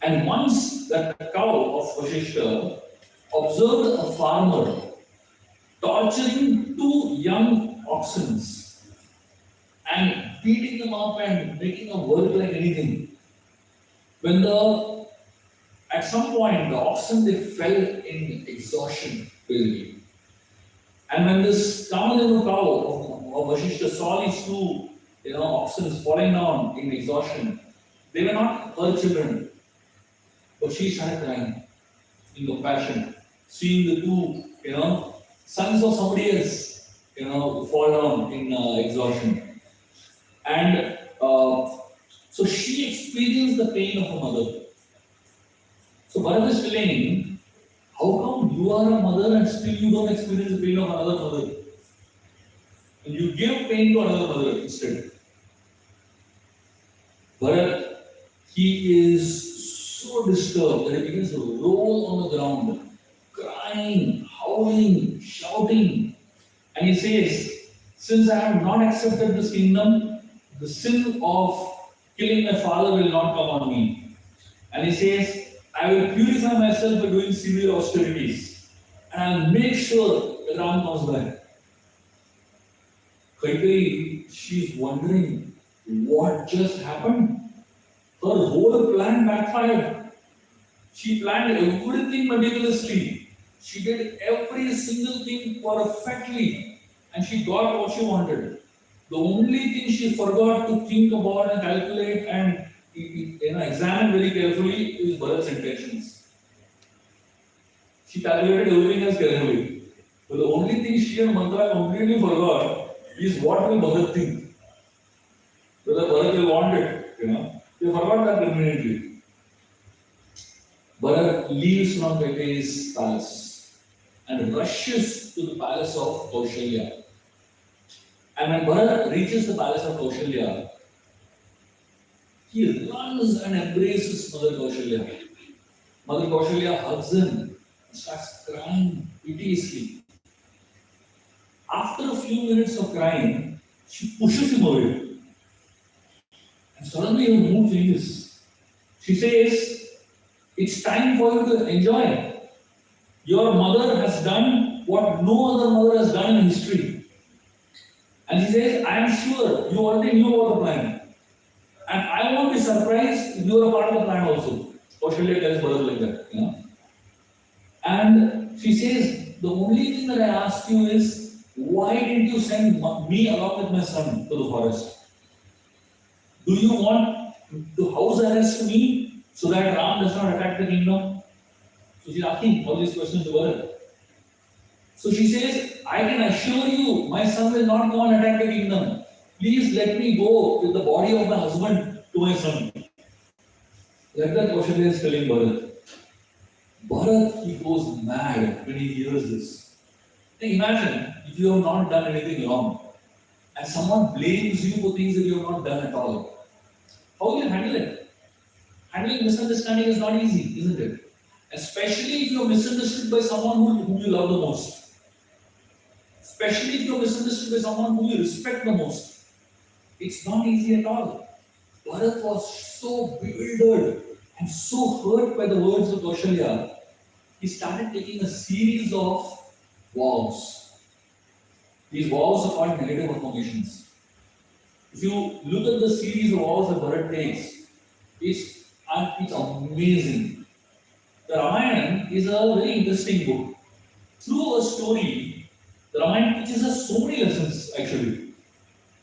And once that cow of Vashishta observed a farmer torturing two young oxen and beating them up and making them work like anything. At some point the oxen they fell in exhaustion, basically. And when this Kamadhenu cow of Vashishta saw these two oxen falling down in exhaustion, they were not her children. But she started crying in compassion, seeing the two, sons of somebody else, fall down in exhaustion. And so she experienced the pain of a mother. So Bharat is telling, how come you are a mother and still you don't experience the pain of another mother? And you give pain to another mother instead. Bharat, he is so disturbed that he begins to roll on the ground, crying, howling, shouting. And he says, since I have not accepted this kingdom, the sin of killing my father will not come on me. And he says, I will purify myself by doing severe austerities. And I will make sure that Ram comes back. Kaikeyi, she's wondering what just happened. Her whole plan backfired. She planned everything meticulously. She did every single thing perfectly. And she got what she wanted. The only thing she forgot to think about and calculate and examine very carefully is Bharat's intentions. She calculated everything else carefully. But the only thing she and Mantra completely forgot is what will Bharat think. Whether Bharat will want it, They forgot that permanently. Bharat leaves from Kaikeyi's palace and rushes to the palace of Kaushalya. And when Bharat reaches the palace of Kaushalya, he runs and embraces Mother Kaushalya. Mother Kaushalya hugs him and starts crying piteously. After a few minutes of crying, she pushes him away. And suddenly her mood changes. She says, it's time for you to enjoy. Your mother has done what no other mother has done in history. And she says, I am sure you already knew about the plan. And I won't be surprised if you are a part of the plan also. Kaushalya tells Bharat like that. And she says, the only thing that I ask you is, why didn't you send me along with my son to the forest? Do you want to house arrest me so that Ram does not attack the kingdom? So she's asking all these questions to Bharat. So she says, I can assure you, my son will not go and attack the kingdom. Please let me go with the body of my husband to my son. Like that Kaushalya is telling Bharat. Bharat, he goes mad when he hears this. Now imagine if you have not done anything wrong and someone blames you for things that you have not done at all. How will you handle it? Handling misunderstanding is not easy, isn't it? Especially if you are misunderstood by someone whom you love the most. Especially if you are misunderstood by someone whom you respect the most. It's not easy at all. Bharat was so bewildered and so hurt by the words of Kaushalya, he started taking a series of vows. These vows are called negative affirmations. If you look at the series of vows that Bharat takes, it's amazing. The Ramayana is a very interesting book. Through a story, the Ramayana teaches us so many lessons actually.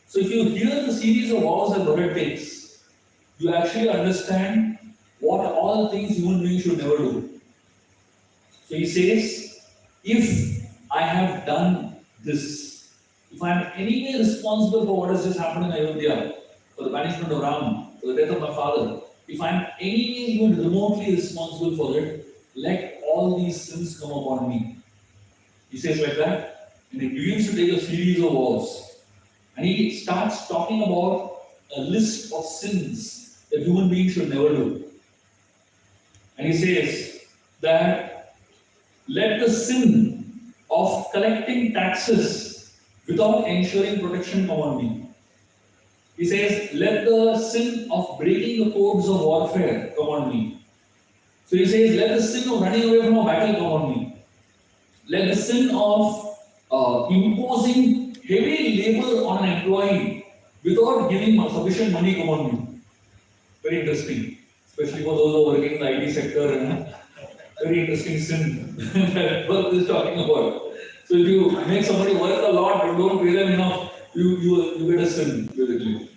So if you hear the series of vows that Bharat takes, you actually understand what all things human beings should never do. So he says, if I have done this, if I am anyway responsible for what has just happened in Ayodhya, for the banishment of Ram, for the death of my father, if I am anyway even remotely responsible for it, let all these sins come upon me. He says like that, and he begins to take a series of vows. And he starts talking about a list of sins that human beings should never do. And he says that let the sin of collecting taxes without ensuring protection come on me. He says, let the sin of breaking the codes of warfare come on me. So he says, let the sin of running away from a battle come on me. Let the sin of imposing heavy labor on an employee without giving sufficient money come on me. Very interesting, especially for those who are working in the IT sector. And very interesting sin that Bharat is talking about. So if you make somebody work a lot but don't pay them enough, you get a sin, basically.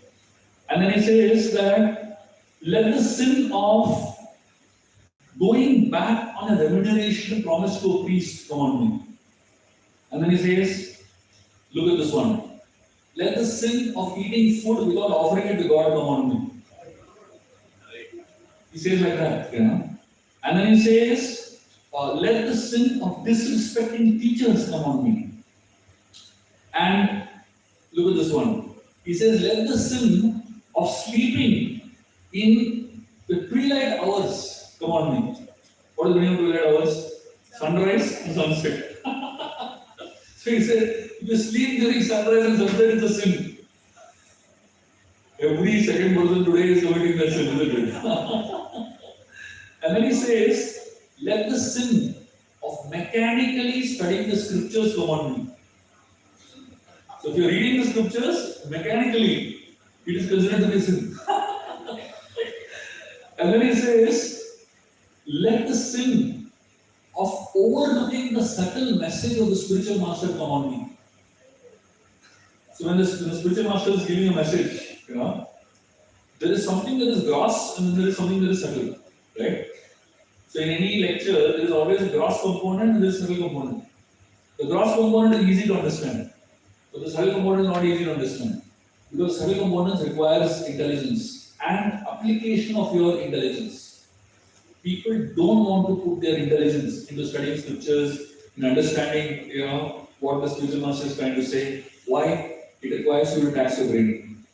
And then he says that let the sin of going back on a remuneration promised to a priest come on me. And then he says, look at this one. Let the sin of eating food without offering it to God come on me. He says like that, you know. And then he says, let the sin of disrespecting teachers come on me. And look at this one. He says, let the sin of sleeping in the twilight hours come on me. What is the meaning of twilight hours? Sunrise and sunset. So he said, if you sleep during sunrise and sunset, it's a sin. Every second person today is committing that sin, isn't it? And then he says, let the sin of mechanically studying the scriptures come on me. So if you're reading the scriptures, mechanically, it is considered to be sin. And then he says, let the sin of overlooking the subtle message of the spiritual master come on me. So when the spiritual master is giving a message, you know, there is something that is gross and there is something that is subtle, right? So in any lecture, there is always a gross component and there is a subtle component. The gross component is easy to understand, but the subtle component is not easy to understand. Because subtle components requires intelligence and application of your intelligence. People don't want to put their intelligence into studying scriptures, in understanding, you know, what the spiritual master is trying to say. Why? It requires you to tax your brain.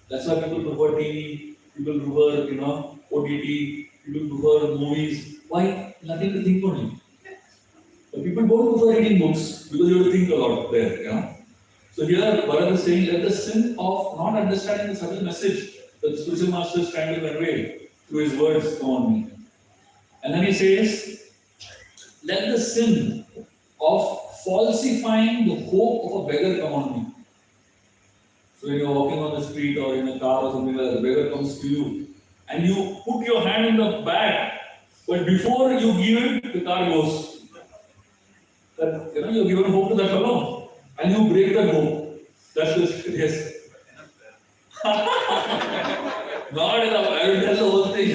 That's why people prefer TV, people prefer, you know, OTT, people prefer movies. Why? Nothing to think on. But people don't prefer reading books because you have to think a lot there, you know. So here Bharat is saying, let the sin of not understanding the subtle message that the spiritual master is trying to convey through his words come on me. And then he says, let the sin of falsifying the hope of a beggar come on me. So when you're walking on the street or in a car or something like that, the beggar comes to you and you put your hand in the bag, but before you give it, the car goes. That, you know, you're given hope to that fellow and you break that hope. That's the yes. Not enough, I will tell the whole thing.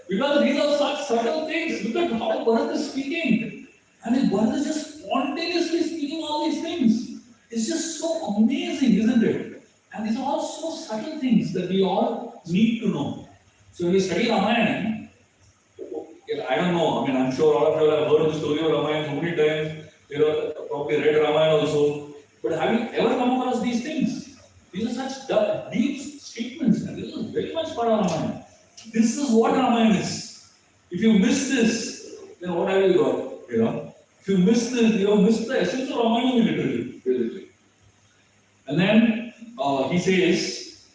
Because these are such subtle things. says, look at how Bharat is speaking. And Bharat is just spontaneously speaking all these things. It's just so amazing, isn't it? And these are all so subtle things that we all need to know. So when we study Ramayana, I don't know, I mean, I'm sure all of you have heard the story of Ramayana so many times, probably read Ramayana also. But have you ever come across these things? These are such deep statements, and this is very much part of Ramayana. This is what Ramayana is. If you miss this, then what have you got? If you miss this, you have missed the essence of Ramayana literally, basically. And then he says,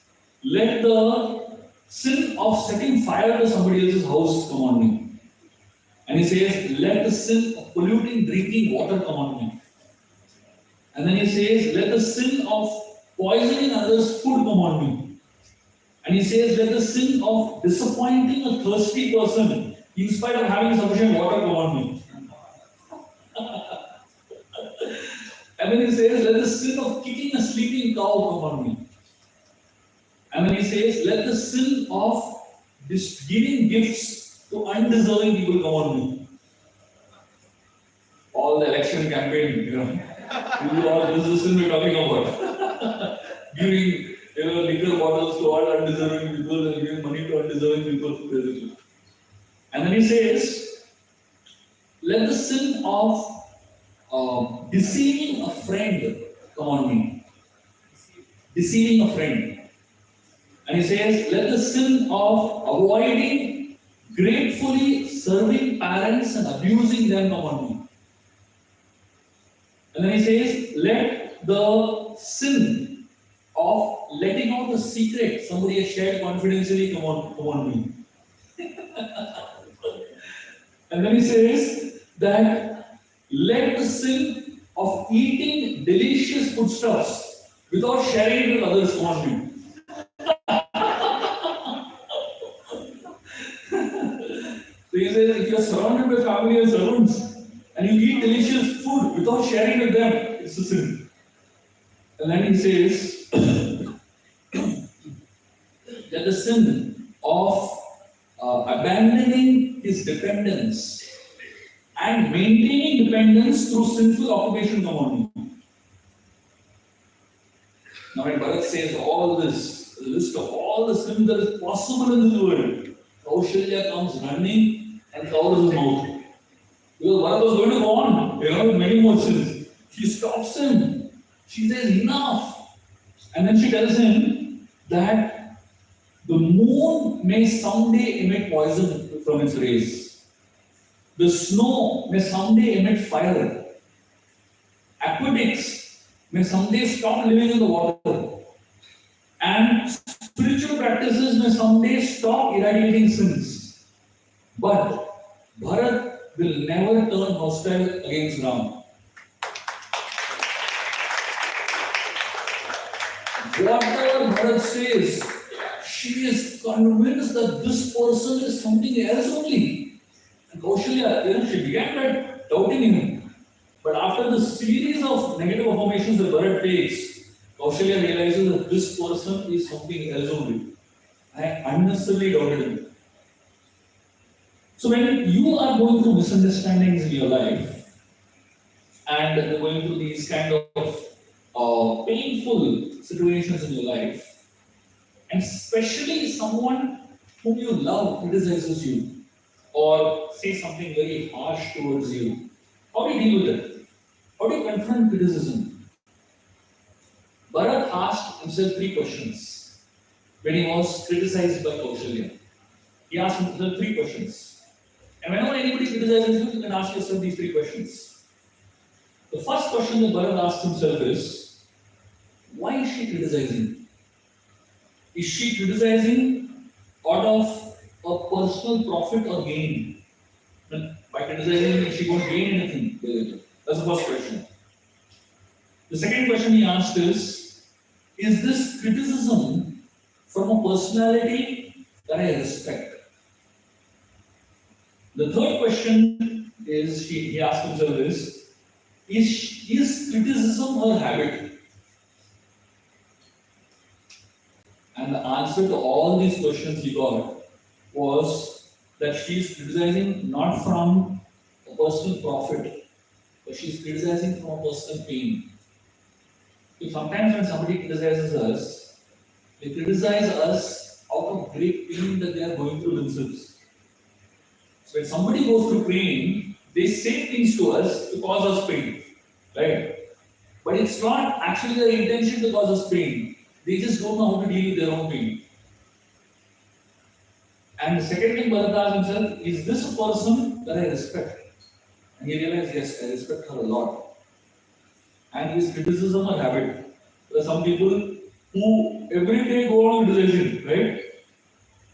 let the sin of setting fire to somebody else's house come on me. And he says, let the sin of polluting drinking water come on me. And then he says, let the sin of poisoning others' food come on me. And he says, let the sin of disappointing a thirsty person, in spite of having sufficient water, come on me. And then he says, let the sin of kicking a sleeping cow come on me. And then he says, let the sin of giving gifts to undeserving people come on me. All the election campaign, this is the sin we're talking about. Giving liquor bottles to all undeserving people and giving money to undeserving people, basically. And then he says, let the sin of deceiving a friend come on me. Deceiving a friend. And he says, let the sin of avoiding gratefully serving parents and abusing them come on me. And then he says, let the sin of letting out the secret somebody has shared confidentially come on me. And then he says that let the sin of eating delicious foodstuffs without sharing it with others come on me. So he says, if you are surrounded by family and servants and you eat delicious food without sharing with them, it's a sin. And then he says that the sin of abandoning his dependence and maintaining dependence through sinful occupation come on me. Now when Bharat says all this, a list of all the sins that is possible in this world, Kaushalya comes running and covers his mouth. Because Bharat was going to go on, with many more sins. She stops him. She says, enough. And then she tells him that the moon may someday emit poison from its rays. The snow may someday emit fire. Aqueducts may someday stop living in the water. And spiritual practices may someday stop eradicating sins. But Bharat will never turn hostile against Ram. Whatever Bharat says, she is convinced that this person is something else only. And Kaushalya, she began by doubting him. But after the series of negative affirmations that Bharat takes, Kaushalya realizes that this person is something else only. I unnecessarily doubted him. So when you are going through misunderstandings in your life, and you're going through these kind of painful situations in your life, and especially someone whom you love criticizes you or says something very harsh towards you, how do you deal with it? How do you confront criticism? Bharat asked himself 3 questions when he was criticized by Kaushalya. He asked himself 3 questions. And whenever anybody criticizes you, you can ask yourself these 3 questions. The first question that Bharat asked himself is, why is she criticizing? Is she criticizing out of a personal profit or gain? And by criticizing, she won't gain anything. That's the first question. The second question he asked is this criticism from a personality that I respect? The third question is, he asked himself is criticism her habit? And the answer to all these questions he got was, that she is criticizing not from a personal profit, but she is criticizing from a personal pain. So sometimes when somebody criticizes us, they criticize us out of great pain that they are going through themselves. So when somebody goes through pain, they say things to us to cause us pain, right? But it's not actually their intention to cause us pain. They just don't know how to deal with their own pain. And the second thing Bharat asked himself, is this a person that I respect? And he realized, yes, I respect her a lot. And his criticism or habit. There are some people who every day go on criticizing, right?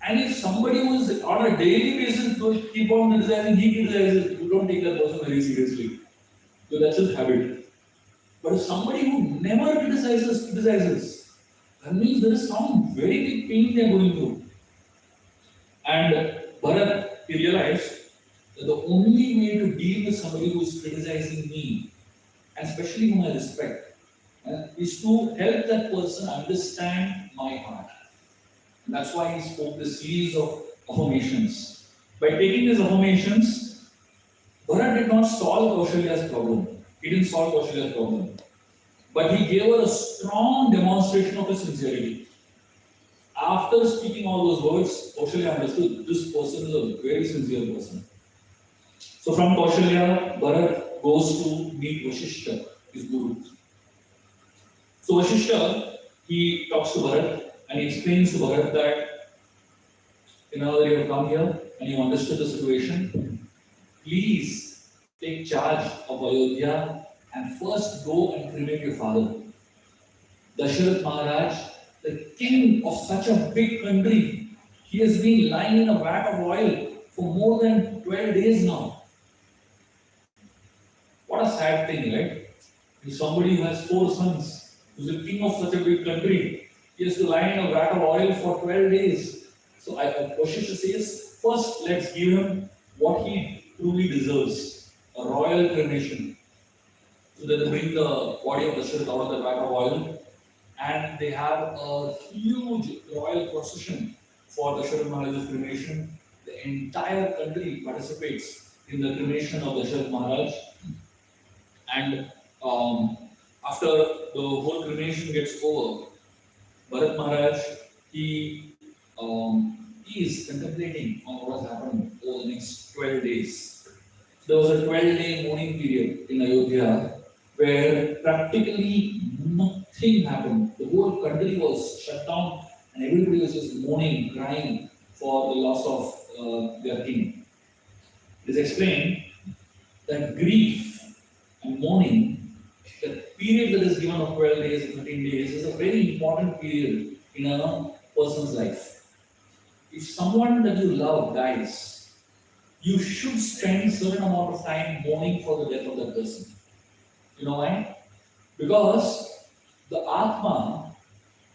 And if somebody who is on a daily basis to keep on criticizing, he criticizes, you don't take that person very seriously. So that's his habit. But if somebody who never criticizes, that means there is some very big pain they are going through. And Bharat, he realized that the only way to deal with somebody who is criticizing me, and especially whom I respect, is to help that person understand my heart. And that's why he spoke this series of affirmations. By taking these affirmations, Bharat did not solve Kaushalya's problem. He didn't solve Kaushalya's problem. But he gave her a strong demonstration of his sincerity. After speaking all those words, Kaushalya understood this person is a very sincere person. So from Kaushalya, Bharat goes to meet Vashishta, his guru. So Vashishta, he talks to Bharat and he explains to Bharat that now that you have come here and you understood the situation, please take charge of Ayodhya and first go and cremate your father. Dasharath Maharaj, the king of such a big country, he has been lying in a vat of oil for more than 12 days now. What a sad thing, right? If somebody who has 4 sons, who is the king of such a big country, he has to lie in a vat of oil for 12 days. So Vashishta says, first let's give him what he truly deserves, a royal cremation. So then they bring the body of Dasharath out of the vat of oil and they have a huge royal procession for Dasharath Maharaj's cremation. The entire country participates in the cremation of Dasharath Maharaj. And after the whole cremation gets over, Bharat Maharaj, he is contemplating on what has happened over the next 12 days. There was a 12-day mourning period in Ayodhya where practically nothing happened. The whole country was shut down and everybody was just mourning, crying for the loss of their king. It is explained that grief and mourning, the period that is given of 12 days and 13 days, is a very important period in a person's life. If someone that you love dies, you should spend a certain amount of time mourning for the death of that person. You know why? Because the Atma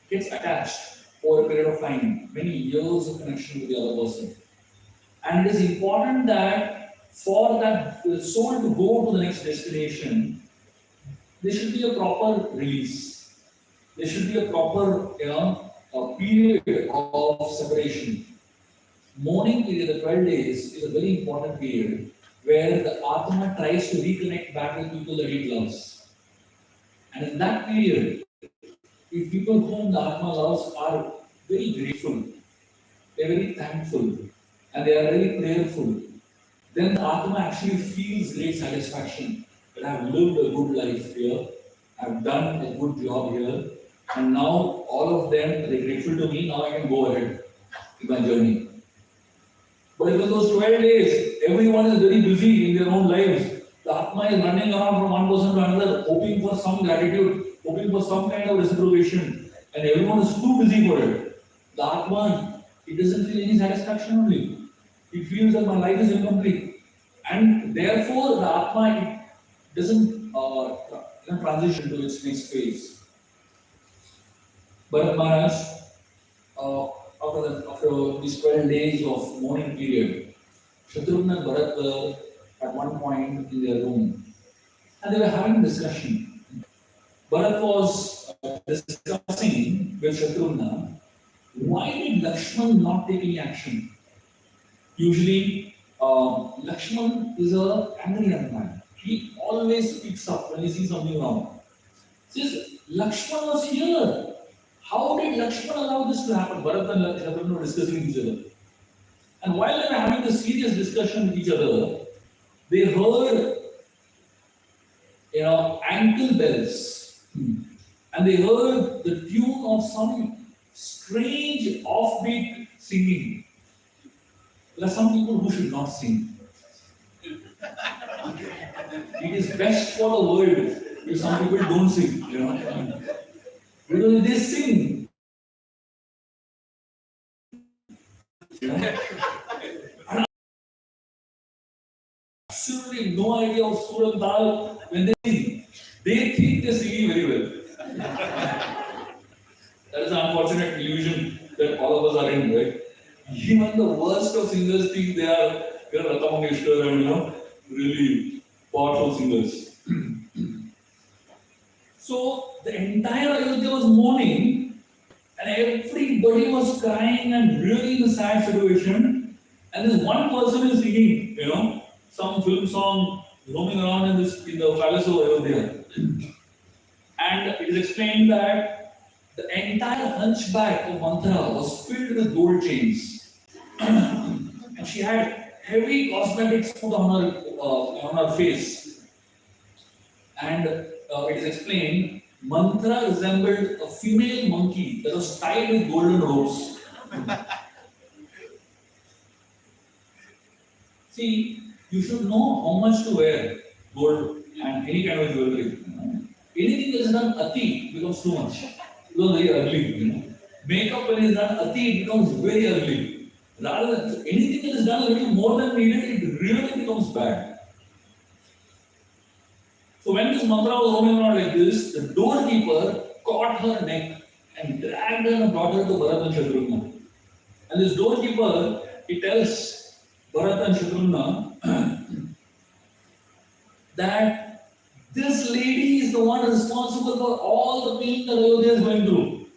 gets attached over a period of time, many years of connection with the other person. And it is important that for that soul to go to the next destination, there should be a proper release. There should be a proper a period of separation. Mourning period, the 12 days, is a very important period where the Atma tries to reconnect back with people that it loves. And in that period, if people whom the Atma loves are very grateful, they are very thankful, and they are very prayerful, then the Atma actually feels great satisfaction that I have lived a good life here, I have done a good job here, and now all of them are grateful to me, now I can go ahead in my journey. But in those 12 days, everyone is very busy in their own lives. The Atma is running around from one person to another, hoping for some gratitude, hoping for some kind of reciprocation, and everyone is too busy for it. The Atma, it doesn't feel any satisfaction only. It feels that my life is incomplete. And therefore, the Atma it doesn't transition to its next phase. Bharat Maharaj, after these 12 days of mourning period, Shatrugna and Bharat were at one point in their room and they were having a discussion. Bharat was discussing with Shatrugna, why did Lakshman not take any action? Usually, Lakshman is a angry young man. He always speaks up when he sees something wrong. Says, Lakshman was here. How did Lakshman allow this to happen? Bharat and Shatrugna were discussing with each other. And while they were having this serious discussion with each other, they heard, ankle bells. And they heard the tune of some strange offbeat singing. There are some people who should not sing. It is best for the world if some people don't sing, Because if they sing, absolutely no idea of Sur and Dal when they sing. They think they're singing very well. That is an unfortunate illusion that all of us are in, right? Even the worst of singers think they are Lata Mangeshkar and really powerful singers. So the entire Ayodhya was mourning, and everybody was crying and really in a sad situation. And this one person is singing, some film song roaming around in the palace of Ayodhya. And it is explained that the entire hunchback of Manthara was filled with gold chains. And she had heavy cosmetics put on her face. And it is explained, Manthara resembled a female monkey that was tied with golden ropes. See, you should know how much to wear gold and any kind of jewelry. Anything that is done ati becomes too much. It becomes very ugly. Makeup when it is done ati, it becomes very ugly. Rather than anything that is done a little more than needed, it really becomes bad. So when this Manthara was roaming around like this, the doorkeeper caught her neck and dragged her and brought her to Bharat and Shatrugna. And this doorkeeper, he tells Bharat and Shatrugna that this lady is the one responsible for all the pain that Ayodhya is going through.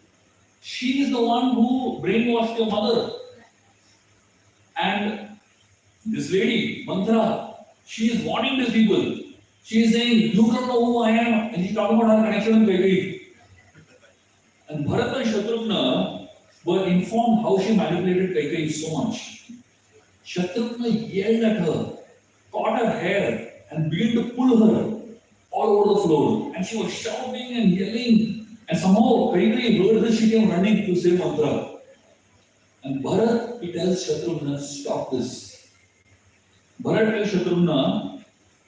She is the one who brainwashed your mother. And this lady, Manthara, she is warning these people. She is saying, you don't know who I am. And she's talking about her connection with Kaikeyi. And Bharat and Shatrugna were informed how she manipulated Kaikeyi so much. Shatrugna yelled at her, caught her hair, and began to pull her all over the floor. And she was shouting and yelling. And somehow Kaikeyi heard this, she came running to save Manthara. And Bharat, he tells Shatrugna, stop this. Bharat tells Shatrugna,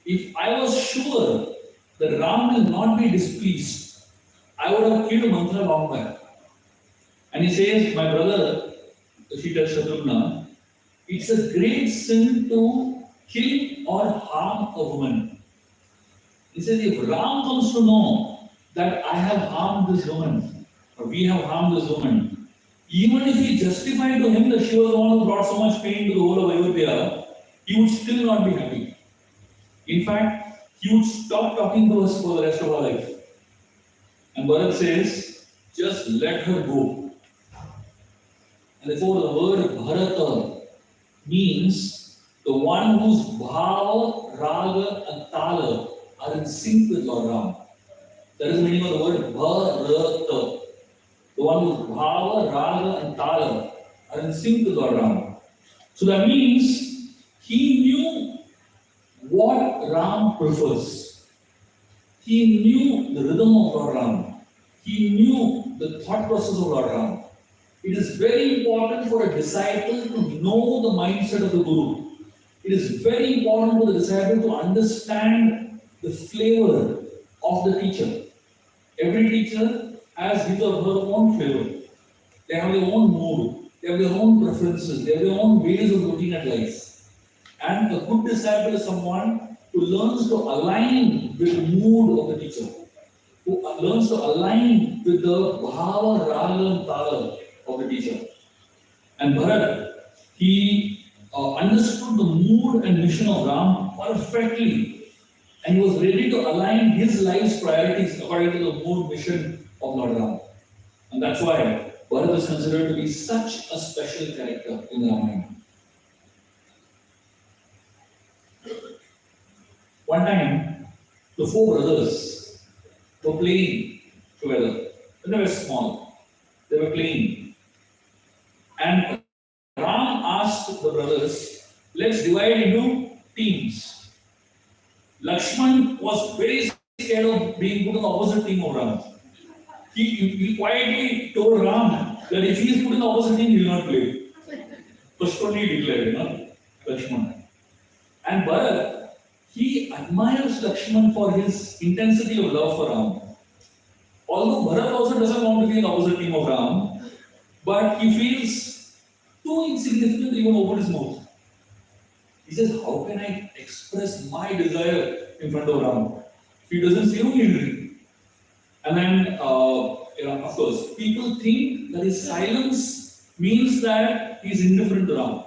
if I was sure that Ram will not be displeased, I would have killed Manthara long back. And he says, my brother, she tells Shatrugna, it's a great sin to kill or harm a woman. He says, if Ram comes to know that I have harmed this woman, or we have harmed this woman, even if he justified to him that she was the one who brought so much pain to the whole of Ayodhya, he would still not be happy. In fact, he would stop talking to us for the rest of our life. And Bharat says, just let her go. And therefore the word Bharata means the one whose bhava, raga and tala are in sync with Lord Ram. That is the meaning of the word Bharata. The one whose bhava, raga and tala are in sync with Lord Ram. So that means he knew what Ram prefers. He knew the rhythm of Lord Ram. He knew the thought process of Lord Ram. It is very important for a disciple to know the mindset of the Guru. It is very important for the disciple to understand the flavor of the teacher. Every teacher has his or her own flavor. They have their own mood. They have their own preferences. They have their own ways of looking at life. And a good disciple is someone who learns to align with the mood of the teacher, who learns to align with the bhava, raga and tala of the teacher. And Bharat, he understood the mood and mission of Ram perfectly, and he was ready to align his life's priorities according to the mood mission of Lord Ram. And that's why Bharat is considered to be such a special character in Ramayana. One time, the four brothers were playing together. When they were small, they were playing. And Ram asked the brothers, let's divide into teams. Lakshman was very scared of being put in the opposite team of Ram. He quietly told Ram that if he is put in the opposite team, he will not play. Pushpani declared, Lakshman. And Bharat, he admires Lakshman for his intensity of love for Ram. Although Bharat also doesn't want to be in the opposite team of Ram, but he feels too insignificant to even open his mouth. He says, how can I express my desire in front of Ram? If he doesn't say, who will do? And then, of course, people think that his silence means that he is indifferent to Ram.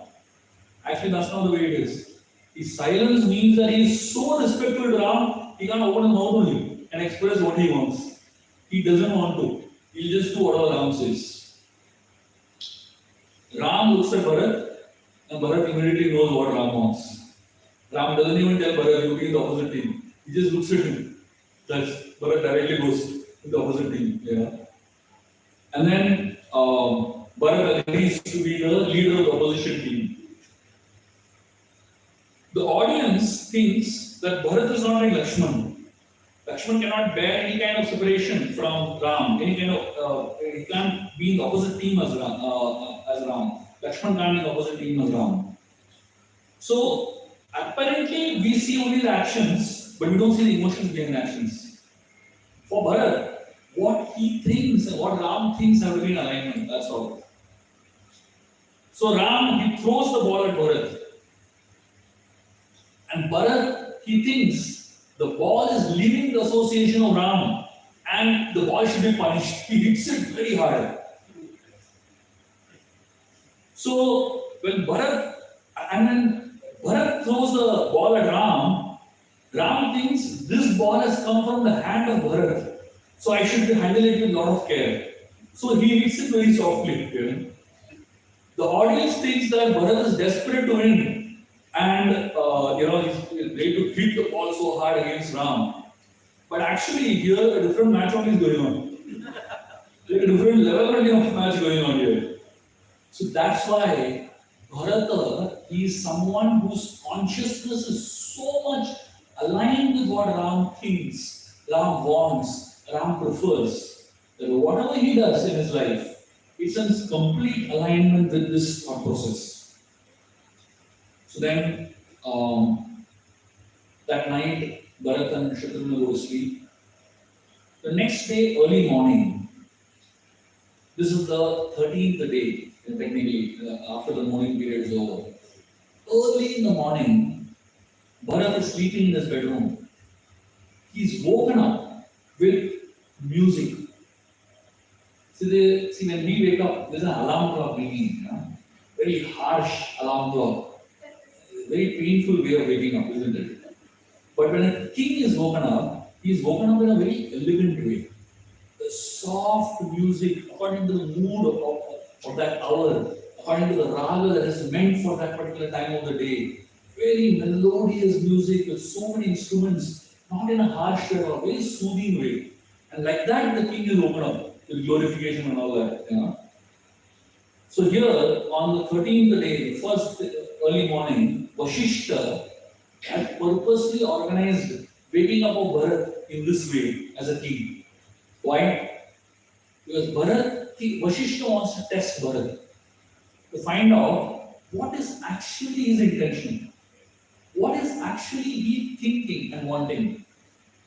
Actually, that's not the way it is. His silence means that he is so respectful to Ram, he can't open his mouth only and express what he wants. He doesn't want to. He'll just do whatever Ram says. Ram looks at Bharat, and Bharat immediately knows what Ram wants. Ram doesn't even tell Bharat, you'll be in the opposite team. He just looks at him. That's Bharat directly goes to the opposite team. And then Bharat agrees to be the leader of the opposition team. The audience thinks that Bharat is not like Lakshman. Lakshman cannot bear any kind of separation from Ram. He can't be in the opposite team as Ram. Lakshman can't be in the opposite team as Ram. So apparently we see only the actions, but we don't see the emotions behind the actions. For Bharat, what he thinks and what Ram thinks have to be in alignment. That's all. So Ram, he throws the ball at Bharat. And Bharat, he thinks the ball is leaving the association of Ram and the ball should be punished. He hits it very hard. So when Bharat throws the ball at Ram, Ram thinks this ball has come from the hand of Bharat. So I should handle it with a lot of care. So he hits it very softly. The audience thinks that Bharat is desperate to win. And he's ready to hit the ball so hard against Ram. But actually here a different match is going on. Like a different level of match going on here. So that's why Bharata, he is someone whose consciousness is so much aligned with what Ram thinks, Ram wants, Ram prefers. That whatever he does in his life, it's in complete alignment with this thought process. So then, that night, Bharat and Shatrugna go to sleep. The next day, early morning, this is the 13th day, technically, after the morning period is over. Early in the morning, Bharat is sleeping in his bedroom. He's woken up with music. See, when we wake up, there's an alarm clock ringing. Very harsh alarm clock. Very painful way of waking up, isn't it? But when a king is woken up, he is woken up in a very elegant way. The soft music, according to the mood of that hour, according to the raga that is meant for that particular time of the day. Very melodious music with so many instruments, not in a harsh way or very soothing way. And like that, the king is woken up with glorification and all that. So here, on the 13th day, the first early morning, Vashishta had purposely organized waking up of Bharat in this way as a king. Why? Because Vashishta wants to test Bharat to find out what is actually his intention. What is actually he thinking and wanting.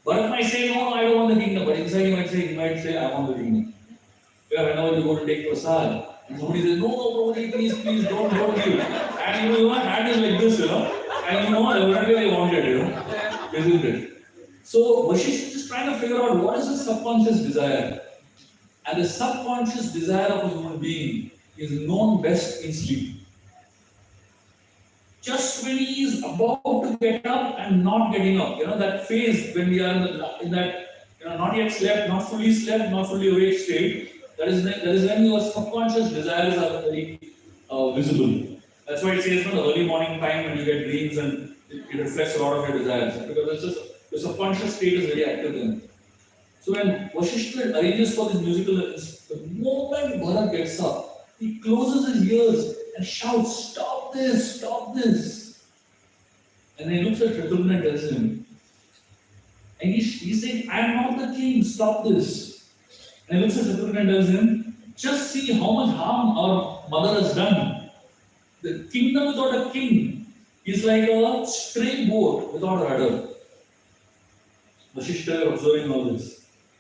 Bharat might say, no, I don't want the kingdom, but inside he might say, I want the kingdom. Whenever you go to take prasad, and somebody says, no, Prabhuji, please, don't give. And your hand is like this, and evidently they want it, isn't it? So Vashishta is trying to figure out what is his subconscious desire. And the subconscious desire of a human being is known best in sleep. Just when he is about to get up and not getting up, that phase when we are in that not yet slept, not fully awake state, that is when your subconscious desires are very visible. That's why it says the early morning time when you get dreams and it reflects a lot of your desires because the subconscious state is very active then. So when Vasishtha arranges for this musical, the moment Bharat gets up, he closes his ears and shouts, "Stop this! Stop this!" And he looks at Shatrugna and tells him, and he's saying, "I am not the king, stop this." And he looks at Shatrugna and tells him, "Just see how much harm our mother has done. The kingdom without a king is like a stray boat without a rudder." Vasishtha observing all this.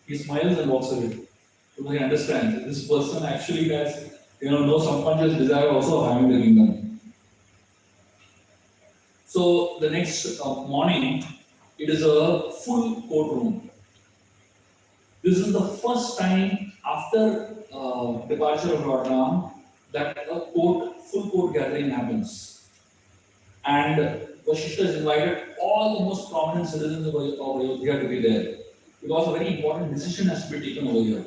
He smiles and walks away. Because he understands that this person actually has, no subconscious desire also of having the kingdom. So the next morning, it is a full courtroom. This is the first time after departure of Lord Ram that a full court gathering happens. And Vasishtha has invited all the most prominent citizens of Ayodhya to be there. Because a very important decision has to be taken over here.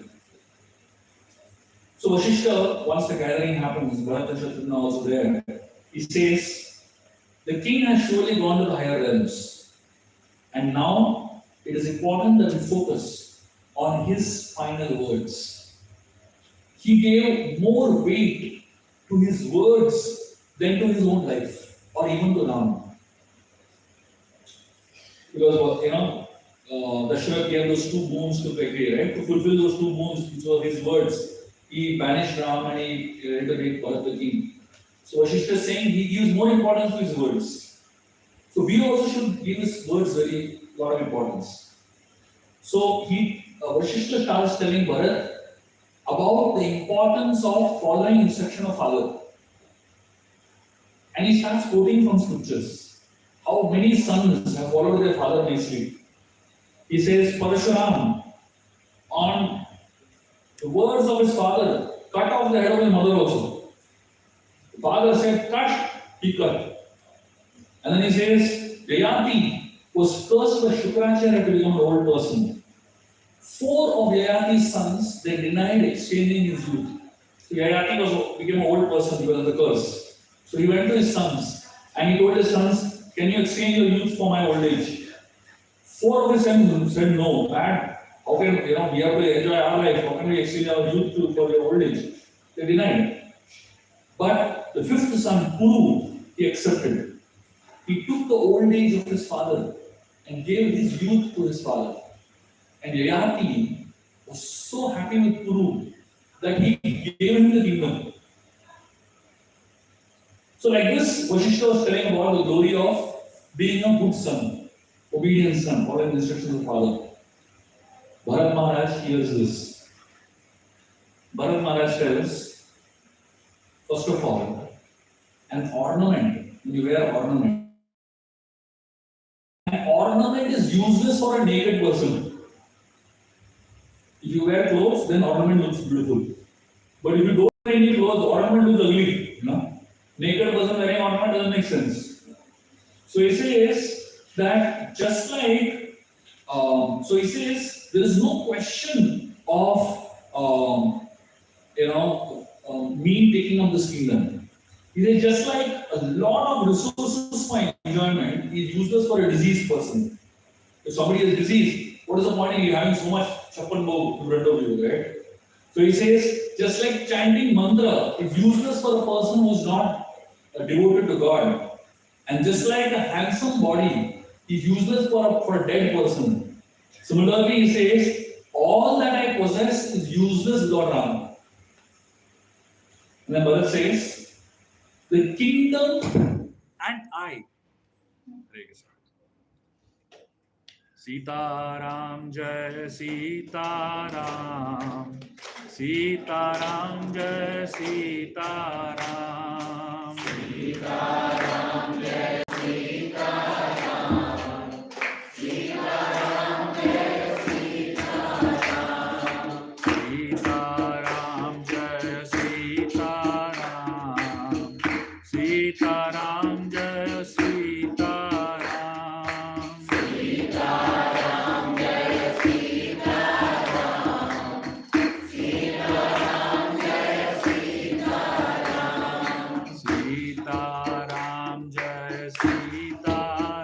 So Vasishtha, once the gathering happens, Bharat and Shatrugna are also there. He says, "The king has surely gone to the higher realms. And now it is important that we focus on his final words. He gave more weight to his words than to his own life, or even to Ram. Because, Dashrath gave those two boons to Kaikeyi, right? To fulfill those two boons, which were his words, he banished Ram and he made Bharat the king. So Vasishtha is saying he gives more importance to his words. So we also should give his words very lot of importance. So Vasishtha starts telling Bharat about the importance of following instruction of father. And he starts quoting from scriptures. How many sons have followed their father nicely. He says, Parashuram, on the words of his father, cut off the head of his mother also. The father said, cut, he cut. And then he says, Yayati was cursed by Shukracharya to become an old person. 4 of Yayati's sons, they denied exchanging his youth. So Yayati became an old person because of the curse. So he went to his sons and he told his sons, can you exchange your youth for my old age? 4 of his sons said, no, Dad, how can we have to enjoy our life? How can we exchange our youth for your old age? They denied. But the 5th son, Puru, he accepted. He took the old age of his father and gave his youth to his father. And Yayati was so happy with Puru that he gave him the kingdom. So like this, Vasishtha was telling about the glory of being a good son, obedient son, following the instructions of the father. Bharat Maharaj hears this. Bharat Maharaj tells, first of all, an ornament, when you wear ornament, an ornament is useless for a naked person. If you wear clothes, then ornament looks beautiful. But if you don't wear any clothes, ornament looks ugly. Naked person wearing ornament doesn't make sense. So he says that just like, there is no question of, me taking up this kingdom. He says just like a lot of resources for enjoyment is useless for a diseased person. If somebody is diseased, what is the point in you having so much chapan bhog in front of you, right? So he says, just like chanting mantra is useless for a person who is not devoted to God. And just like a handsome body is useless for a dead person. Similarly, he says, all that I possess is useless without Ram. And then Bharat says, the kingdom and I. Sitaram Jai Sitaram, Sitaram Jai Sitaram, Sitaram Jai Sitaram, Sitaram Jai Sitaram, Sitaram Jai Sitaram, Sitaram Jai Sitaram, Sitaram Jai Sitaram, Sitaram Jai Sitaram, Sitaram Jai Sitaram.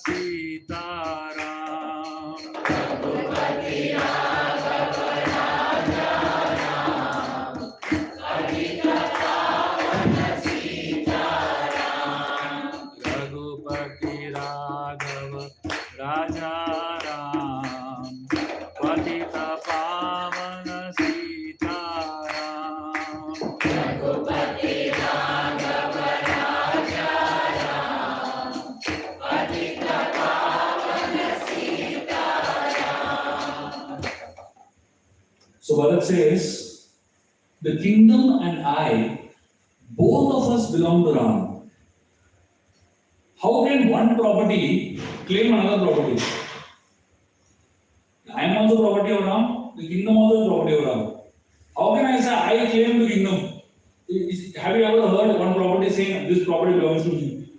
Sitaram. Ragupati Raghava Raja Ram, Adhika Pavana Sitaram. Raghupati Raghava Raja Ram, Patita Pavana Sitaram. Ragupati Raghava Raja Ram, Adhika Pavana Sitaram. So Bharat says, the kingdom and I, both of us belong to Ram. How can one property claim another property? I am also property of Ram, the kingdom also property of Ram. How can I say I claim the kingdom? Have you ever heard one property saying this property belongs to me?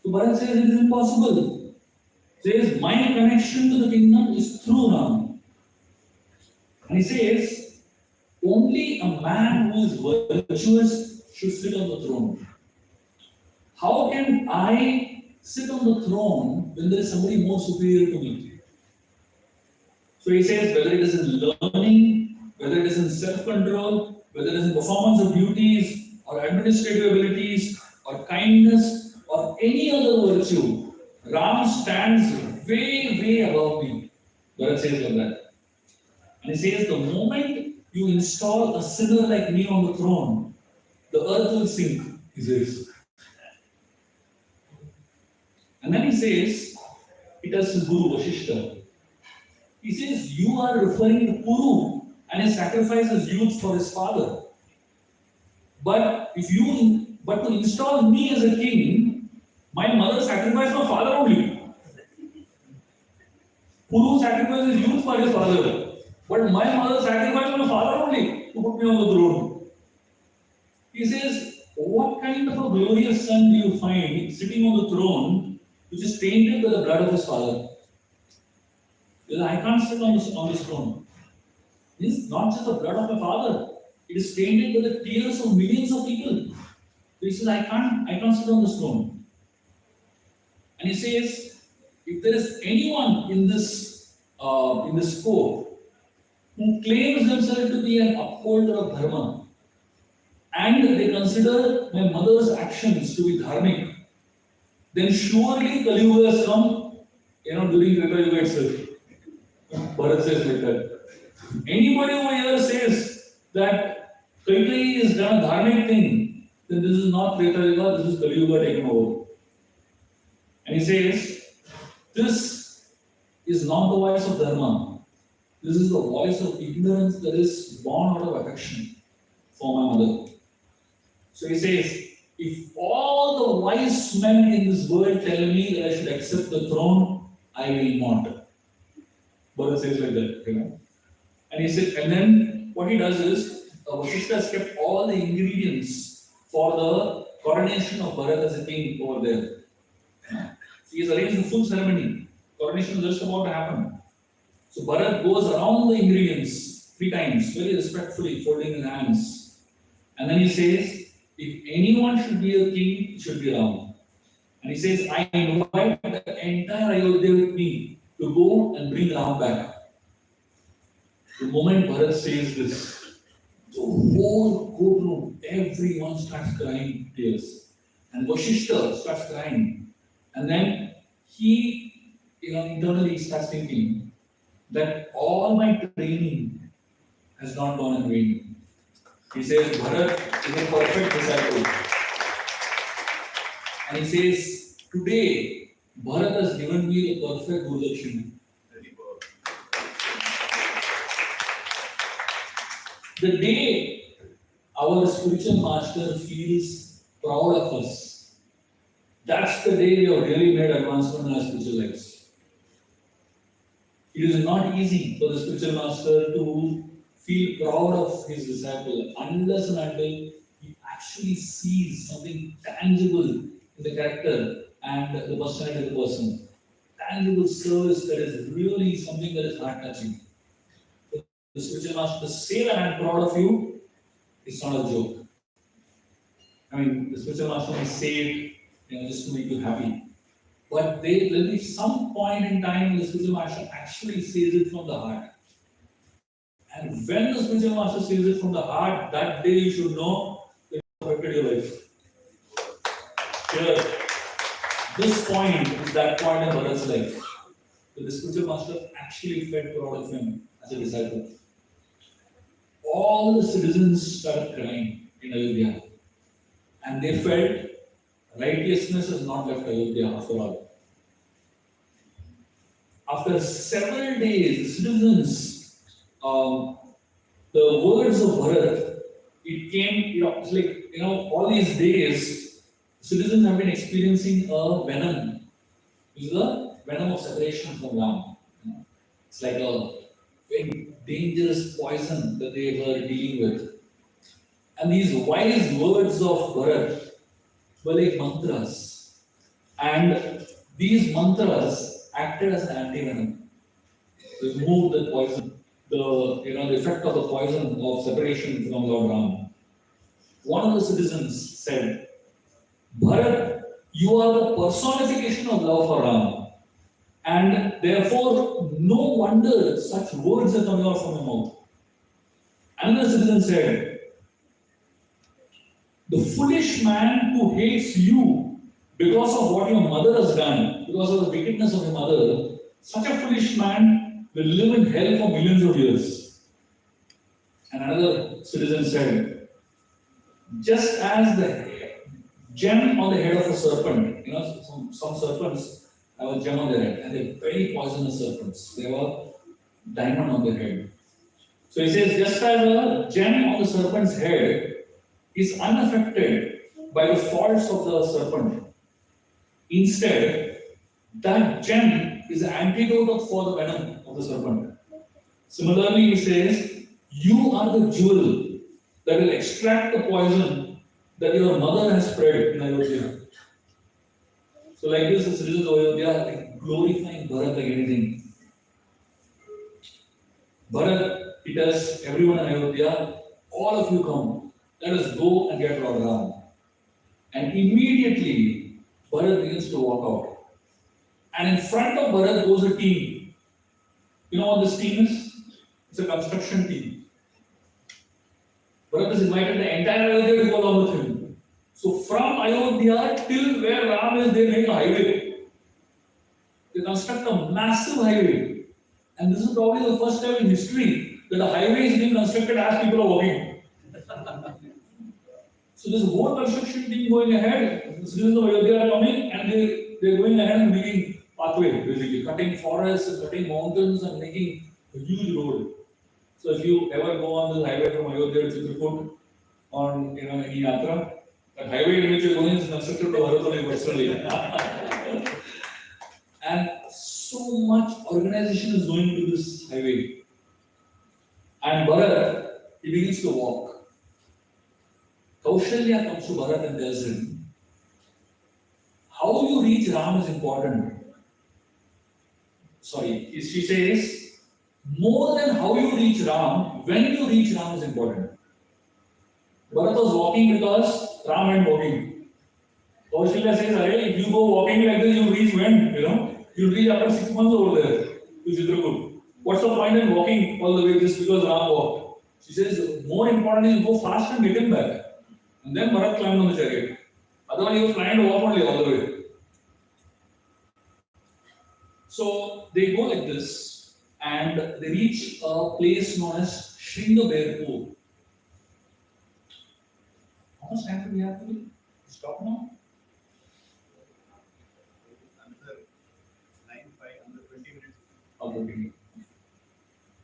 So Bharat says it is impossible. Says my connection to the kingdom is through Ram. And he says only a man who is virtuous should sit on the throne. How can I sit on the throne when there is somebody more superior to me? So he says whether it is in learning, whether it is in self-control, whether it is in performance of duties or administrative abilities or kindness or any other virtue, Ram stands way, way above me. Bharat says like that. And he says the moment you install a sinner like me on the throne, the earth will sink, he says. And then he says, he tells his Guru Vashishta, he says, you are referring to Kuru and his sacrifice as youth for his father. But to install me as a king, my mother sacrificed my father only. Kuru sacrificed his youth for his father. But my mother sacrificed my father only to put me on the throne. He says, what kind of a glorious son do you find sitting on the throne which is tainted by the blood of his father? Because I can't sit on this throne. This is not just the blood of my father. It is tainted by the tears of millions of people. So he says, I can't sit on this throne. And he says, if there is anyone in this court who claims themselves to be an upholder of dharma, and they consider my mother's actions to be dharmic, then surely Kali Yuga has come, during Yatra Yuga itself. Bharat says like that. Anybody over here says that Kali is done a dharmic thing, then this is not Yatra Yuga, this is Kali Yuga taken over. And he says, this is not the voice of dharma. This is the voice of ignorance that is born out of affection for my mother. So he says, if all the wise men in this world tell me that I should accept the throne, I will not. Bharat says like that, And he said, and then what he does is, Vashishta has kept all the ingredients for the coronation of Bharat as a king over there. So he has arranged the full ceremony. Coronation is just about to happen. So Bharat goes around the ingredients 3 times, very respectfully, folding his hands. And then he says, if anyone should be a king, it should be Ram. And he says, I invite the entire Ayodhya with me to go and bring Ram back. The moment Bharat says this, the whole courtroom, everyone starts crying tears. And Vashishta starts crying. And then he, internally starts thinking that all my training has not gone in vain. He says, Bharat is a perfect disciple. And he says, today, Bharat has given me the perfect Guru Dakshina. The day our spiritual master feels proud of us, that's the day we have really made advancement in our spiritual lives. It is not easy for the spiritual master to feel proud of his disciple unless and until he actually sees something tangible in the character and the personality of the person. Tangible service that is really something that is heart-touching. The spiritual master to say that I am proud of you, it's not a joke. The spiritual master may say it just to make you happy. But there will be some point in time the spiritual master actually says it from the heart. And when the spiritual master says it from the heart, that day you should know it affected your life. Here, this point is that point in Bharat's life. The spiritual master actually fed proud of him as a disciple. All the citizens started crying in Ayodhya. And they felt righteousness has not left Ayodhya after all. After several days, the citizens, the words of Bharat, it came, it's like, all these days, citizens have been experiencing a venom. It's the venom of separation from Ram. It's like a very dangerous poison that they were dealing with. And these wise words of Bharat were like mantras. And these mantras acted as an anti-venom. They removed the poison, the effect of the poison of separation from Lord Ram. One of the citizens said, Bharat, you are the personification of love for Ram. And therefore, no wonder such words are coming out from your mouth. Another citizen said, the foolish man who hates you because of what your mother has done, because of the wickedness of your mother, such a foolish man will live in hell for millions of years. And another citizen said, just as the gem on the head of a serpent, some serpents have a gem on their head, and they're very poisonous serpents. They have a diamond on their head. So he says, just as a gem on the serpent's head is unaffected by the faults of the serpent, instead, that gem is an antidote for the venom of the serpent. Similarly, he says, you are the jewel that will extract the poison that your mother has spread in Ayodhya. So like this, the citizens of Ayodhya are glorifying Bharat like anything. Bharat, he tells everyone in Ayodhya, all of you come, let us go and get Lord Ram. And immediately, Bharat begins to walk out. And in front of Bharat goes a team. You know what this team is? It's a construction team. Bharat has invited the entire Ayodhya to go along with him. So from Ayodhya till where Ram is, they make a highway. They construct a massive highway. And this is probably the first time in history that a highway is being constructed as people are walking. So there's a whole construction team going ahead. The citizens of Ayodhya are coming and they're going ahead and making pathway, basically, cutting forests and cutting mountains and making a huge road. So if you ever go on the highway from Ayodhya to Chitrakoot on any Yatra, that highway in which you're going is constructed by Bharat personally. And so much organization is going to this highway. And Bharat, he begins to walk. Kaushalya comes to Bharat and tells him, how you reach Ram is important. She says, more than how you reach Ram, when you reach Ram is important. Bharat was walking because Ram went walking. Kaushalya says, if you go walking like this, you reach when? You'll reach after 6 months over there to Chitrakoot. What's the point in walking all the way just because Ram walked? She says, more important is go fast and get him back. And then Bharat climbed on the chariot. Otherwise, he was planning to walk only all the way. So they go like this and they reach a place known as Shringaberpur. How much time do we have to stop now? Another 9-5, another 20 minutes. Okay.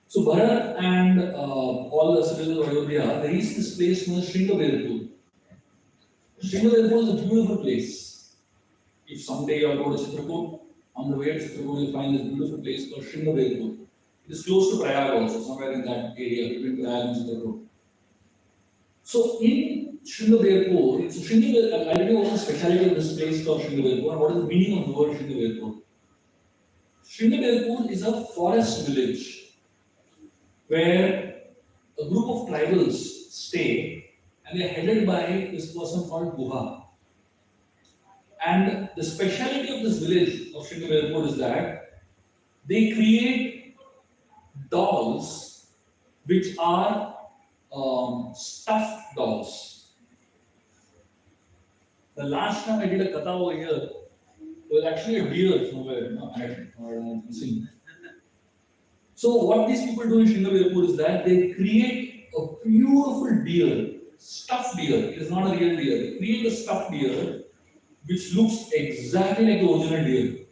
So Bharat and all the citizens of Ayodhya, they reach this place known as Shringaberpur. Shringaberpur is a beautiful place. If someday you are going to Chitrakoot, on the way to Chitrakoot, you'll find this beautiful place called Shringaberpur. It is close to Prayag also, somewhere in that area between Prayag and Chitrakoot. So in Shringaberpur, I'll tell you what the speciality of this place called Shringaberpur and what is the meaning of the word Shringaberpur. Shringaberpur is a forest village where a group of tribals stay and they are headed by this person called Guha. And the speciality of this village of Shringavirpur is that they create dolls which are stuffed dolls. The last time I did a katha over here was actually a deer somewhere, I had missing. So what these people do in Shringavirpur is that they create a beautiful deer, stuffed deer. It is not a real deer. They create a stuffed deer which looks exactly like the original deer,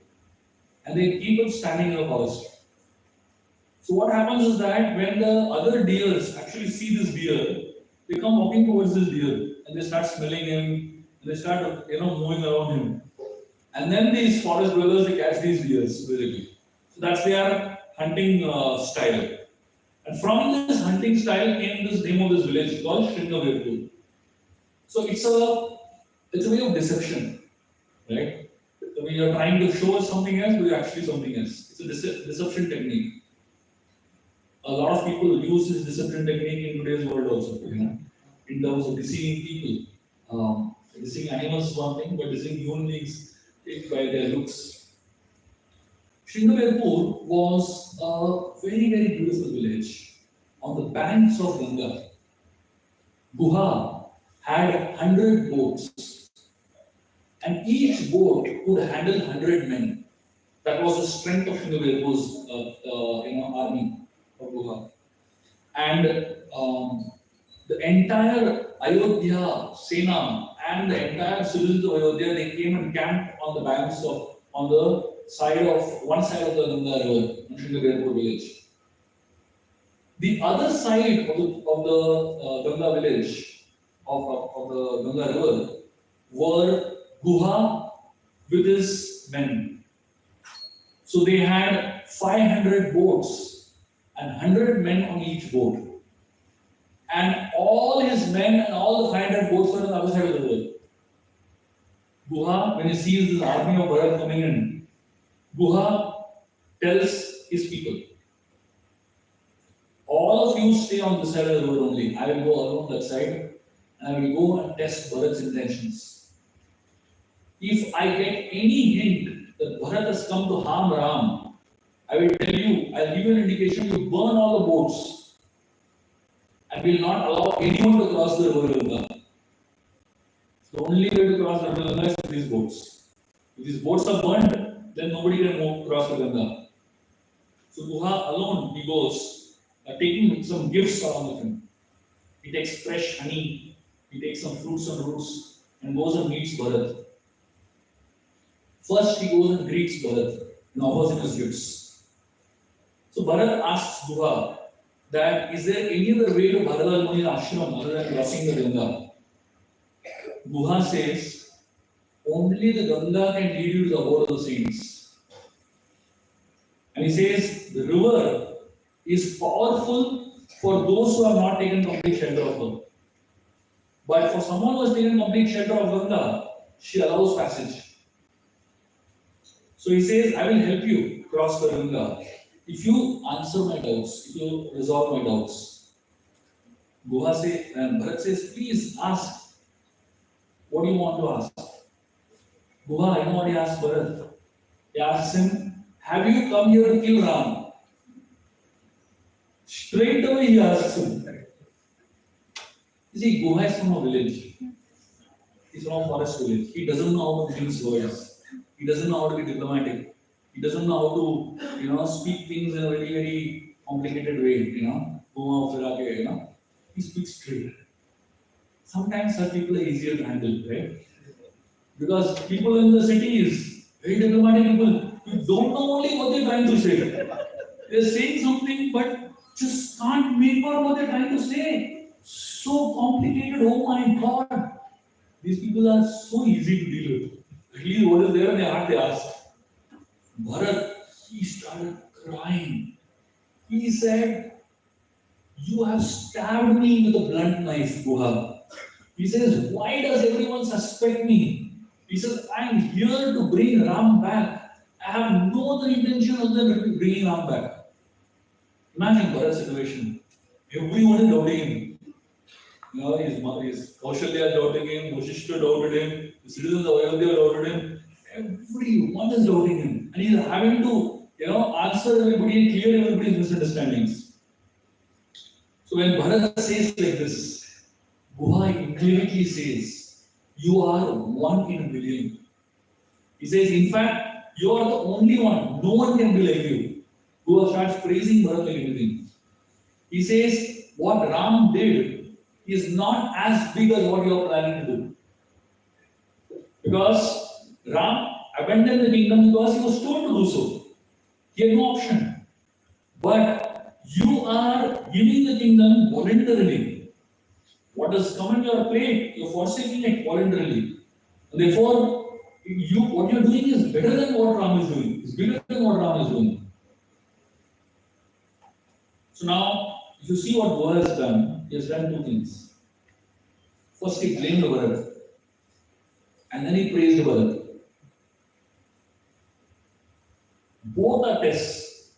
and they keep it standing in the forest. So what happens is that when the other deers actually see this deer, they come walking towards this deer and they start smelling him, and they start moving around him. And then these forest dwellers they catch these deers basically. So that's their hunting style. And from this hunting style came this name of this village called Shringavirpur. So it's a way of deception, right? When you're trying to show us something else, but you're actually something else. It's a deception technique. A lot of people use this deception technique in today's world also, in terms of deceiving people. Deceiving animals is one thing, but deceiving human beings by their looks. Shringavirpur was a very, very beautiful village on the banks of Ganga. Guha had 100 boats, and each boat could handle 100 men. That was the strength of Shringavirpur's army of Guha. And the entire Ayodhya Sena and the entire citizens of Ayodhya, they came and camped on the banks of, on the side of, one side of the Ganga river, in Shringavirpur village. The other side of the Ganga village, of the Ganga river, were Guha with his men. So they had 500 boats and 100 men on each boat. And all his men and all the 500 boats were on the other side of the river. Guha, when he sees this army of Bharat coming in, Guha tells his people, all of you stay on the side of the river only. I will go along that side and I will go and test Bharat's intentions. If I get any hint that Bharat has come to harm Ram, I will tell you, I will give you an indication, you burn all the boats and will not allow anyone to cross the river Ganga. The only way to cross the river Ganga is with these boats. If these boats are burned, then nobody can cross the Ganga. So Guha alone, he goes, taking some gifts along with him. He takes fresh honey, he takes some fruits and roots, and goes and meets Bharat. First, he goes and greets Bharat and offers him his gifts. So Bharat asks Guha that is there any other way to Bharadwaj Muni's ashram other than crossing the Ganga? Guha says, only the Ganga can lead you to the abode of the saints. And he says, the river is powerful for those who have not taken complete shelter of her. But for someone who has taken complete shelter of Ganga, she allows passage. So he says, I will help you cross the Ganga if you answer my doubts, if you resolve my doubts. Guha says, and Bharat says, please ask. What do you want to ask? Guha, I know what he asked Bharat. He asks him, have you come here to kill Ram? Straight away he asks him. You see, Guha is from a village. He's from a forest village. He doesn't know how to mince words. He doesn't know how to be diplomatic. He doesn't know how to, speak things in a very, very complicated way, He speaks straight. Sometimes such people are easier to handle, right? Because people in the cities, very diplomatic people, you don't know only what they're trying to say. They're saying something, but just can't make out what they're trying to say. So complicated, oh my God. These people are so easy to deal with. At least what is there in their heart, they ask. Bharat, he started crying. He said, you have stabbed me with a blunt knife, Guha. He says, why does everyone suspect me? He says, I am here to bring Ram back. I have no other intention other than bringing Ram back. Imagine Bharat's situation. Everyone is doubting him. his Kaushalya doubting him, Vashishta doubted him, the citizens of Ayodhya doubted him. Everyone is doubting him, and he's having to, answer everybody and clear everybody's misunderstandings. So when Bharata says like this, Guha immediately says, "You are one in a million." He says, "In fact, you are the only one. No one can be like you." Guha starts praising Bharata like anything. He says, "What Ram did is not as big as what you are planning to do." Because Ram abandoned the kingdom because he was told to do so. He had no option. But you are giving the kingdom voluntarily. What has come in your plate, you're forsaking it voluntarily. And therefore, what you're doing is better than what Ram is doing. It's bigger than what Ram is doing. So now, if you see what Guha has done, he has done two things. First, he blamed Bharat, and then he praised Bharat. Both are tests.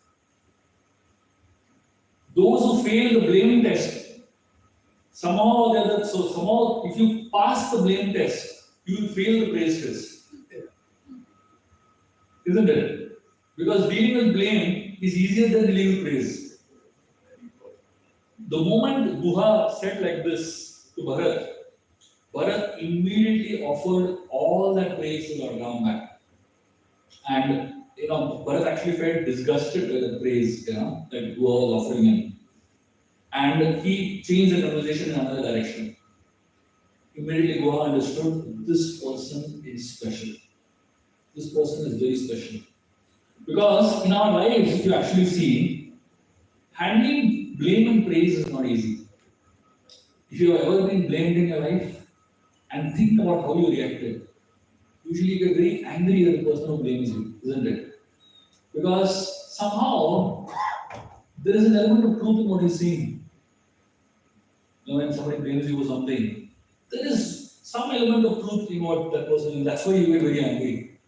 Those who fail the blame test, somehow or the other, so somehow if you pass the blame test, you will fail the praise test. Isn't it? Because dealing with blame is easier than dealing with praise. The moment Guha said like this to Bharat, Bharat immediately offered all that praise to Lord Ram back. And Bharat actually felt disgusted by the praise, that Guha was offering him. And he changed the conversation in another direction. Immediately Guha understood this person is special. This person is very special. Because in our lives, if you actually see, handling blame and praise is not easy. If you have ever been blamed in your life and think about how you reacted, usually you get very angry at the person who blames you, isn't it? Because somehow there is an element of truth in what he's saying. When somebody blames you for something, there is some element of truth in what that person is. That's why you get very angry.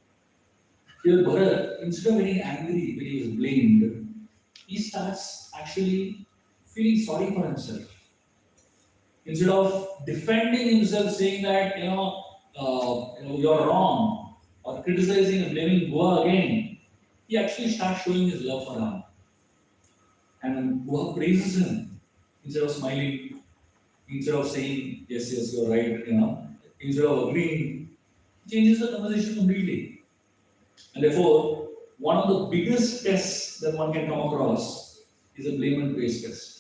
Here, Bharat, instead of getting angry when he is blamed, he starts actually feeling sorry for himself. Instead of defending himself, saying that you're wrong, or criticizing and blaming Guha again, he actually starts showing his love for Ram. And when Guha praises him, instead of smiling, instead of saying, yes, you're right, instead of agreeing, he changes the conversation completely. And therefore, one of the biggest tests that one can come across is a blame and praise test.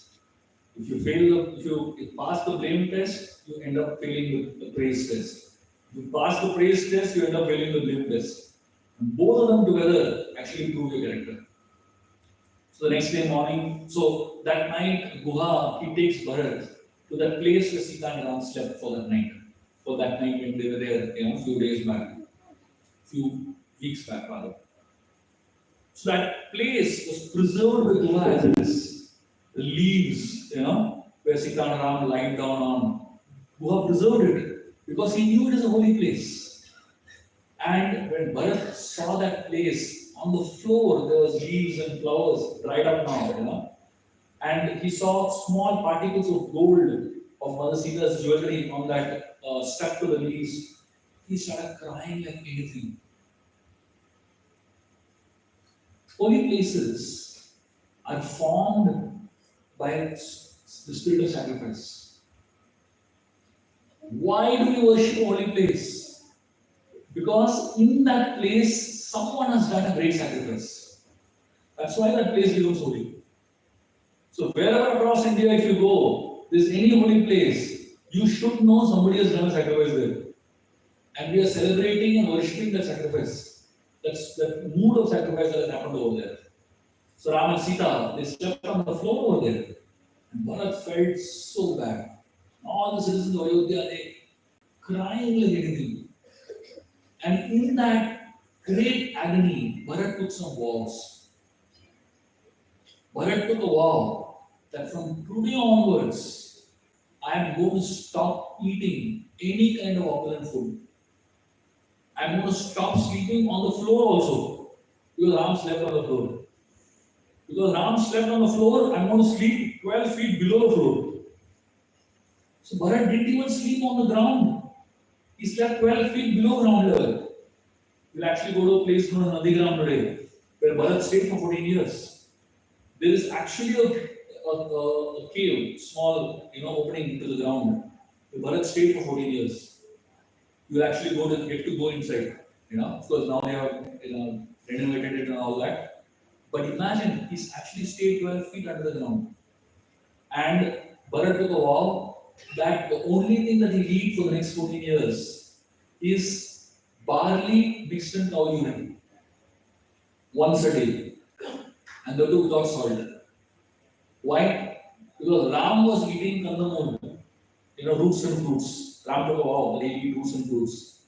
If you pass the blame test, you end up failing the praise test. If you pass the praise test, you end up failing the blame test. And both of them together actually improve your character. So the next day morning, so that night, Guha, he takes Bharat to that place where Sita and Ram slept for that night. For that night when they were there, a few days back, few weeks back rather. So that place was preserved with Guha as it is. The leaves, where Sita and Ram lied down on. Guha preserved it because he knew it is a holy place. And when Bharat saw that place, on the floor there was leaves and flowers dried up now, and he saw small particles of gold of Mother Sita's jewelry on that stuck to the leaves. He started crying like anything. Holy places are formed by the spirit of sacrifice. Why do we worship a holy place? Because in that place, someone has done a great sacrifice. That's why that place becomes holy. So wherever across India, if you go, there's any holy place, you should know somebody has done a sacrifice there. And we are celebrating and worshipping that sacrifice. That's the mood of sacrifice that has happened over there. So Ram and Sita, they slept on the floor over there. And Bharat felt so bad. All the citizens of Ayodhya, they crying like anything. And in that great agony, Bharat took some vows. Bharat took a vow that from today onwards, I am going to stop eating any kind of opulent food. I am going to stop sleeping on the floor also. Because Ram slept on the floor. Because Ram slept on the floor, I am going to sleep 12 feet below the floor. So Bharat didn't even sleep on the ground. He slept 12 feet below ground level. We'll actually go to a place known as Nandigram today, where Bharat stayed for 14 years. There is actually a cave, small, opening into the ground. Where Bharat stayed for 14 years. You'll actually get to go inside. Of course now they have renovated it and all that. But imagine he's actually stayed 12 feet under the ground. And Bharat took a vow that the only thing that he'll eat for the next 14 years is barley mixed in cow urine once a day, and the two without salt. Why? Because Ram was eating kandamur, roots and fruits. Ram took a vow that he'll eat roots and fruits,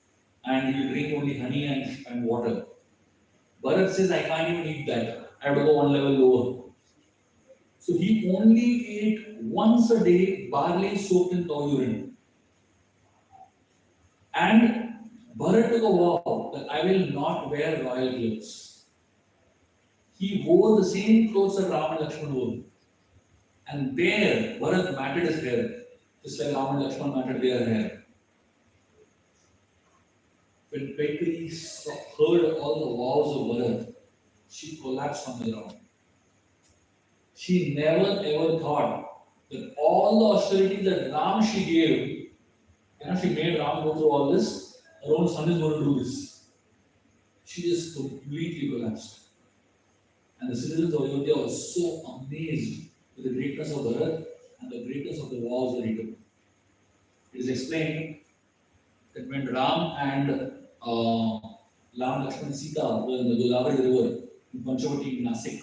and he'll drink only honey and water. Bharat says, I can't even eat that. I have to go one level lower. So he only ate once a day barley soaked in cow urine. And Bharat took a vow that I will not wear royal clothes. He wore the same clothes that Ram and Lakshman wore. And there, Bharat matted his hair, just like Ram and Lakshman matted their hair. When Paitri heard all the vows of Bharat, she collapsed on the ground. She never ever thought that all the austerities that Ram she gave, she made Ram go through all this, her own son is going to do this. She just completely collapsed. And the citizens of Ayodhya were so amazed with the greatness of Bharat and the greatness of the vows that he took. It is explained that when Ram and Lakshman Sita were in the Godavari river in Panchavati in Nasik,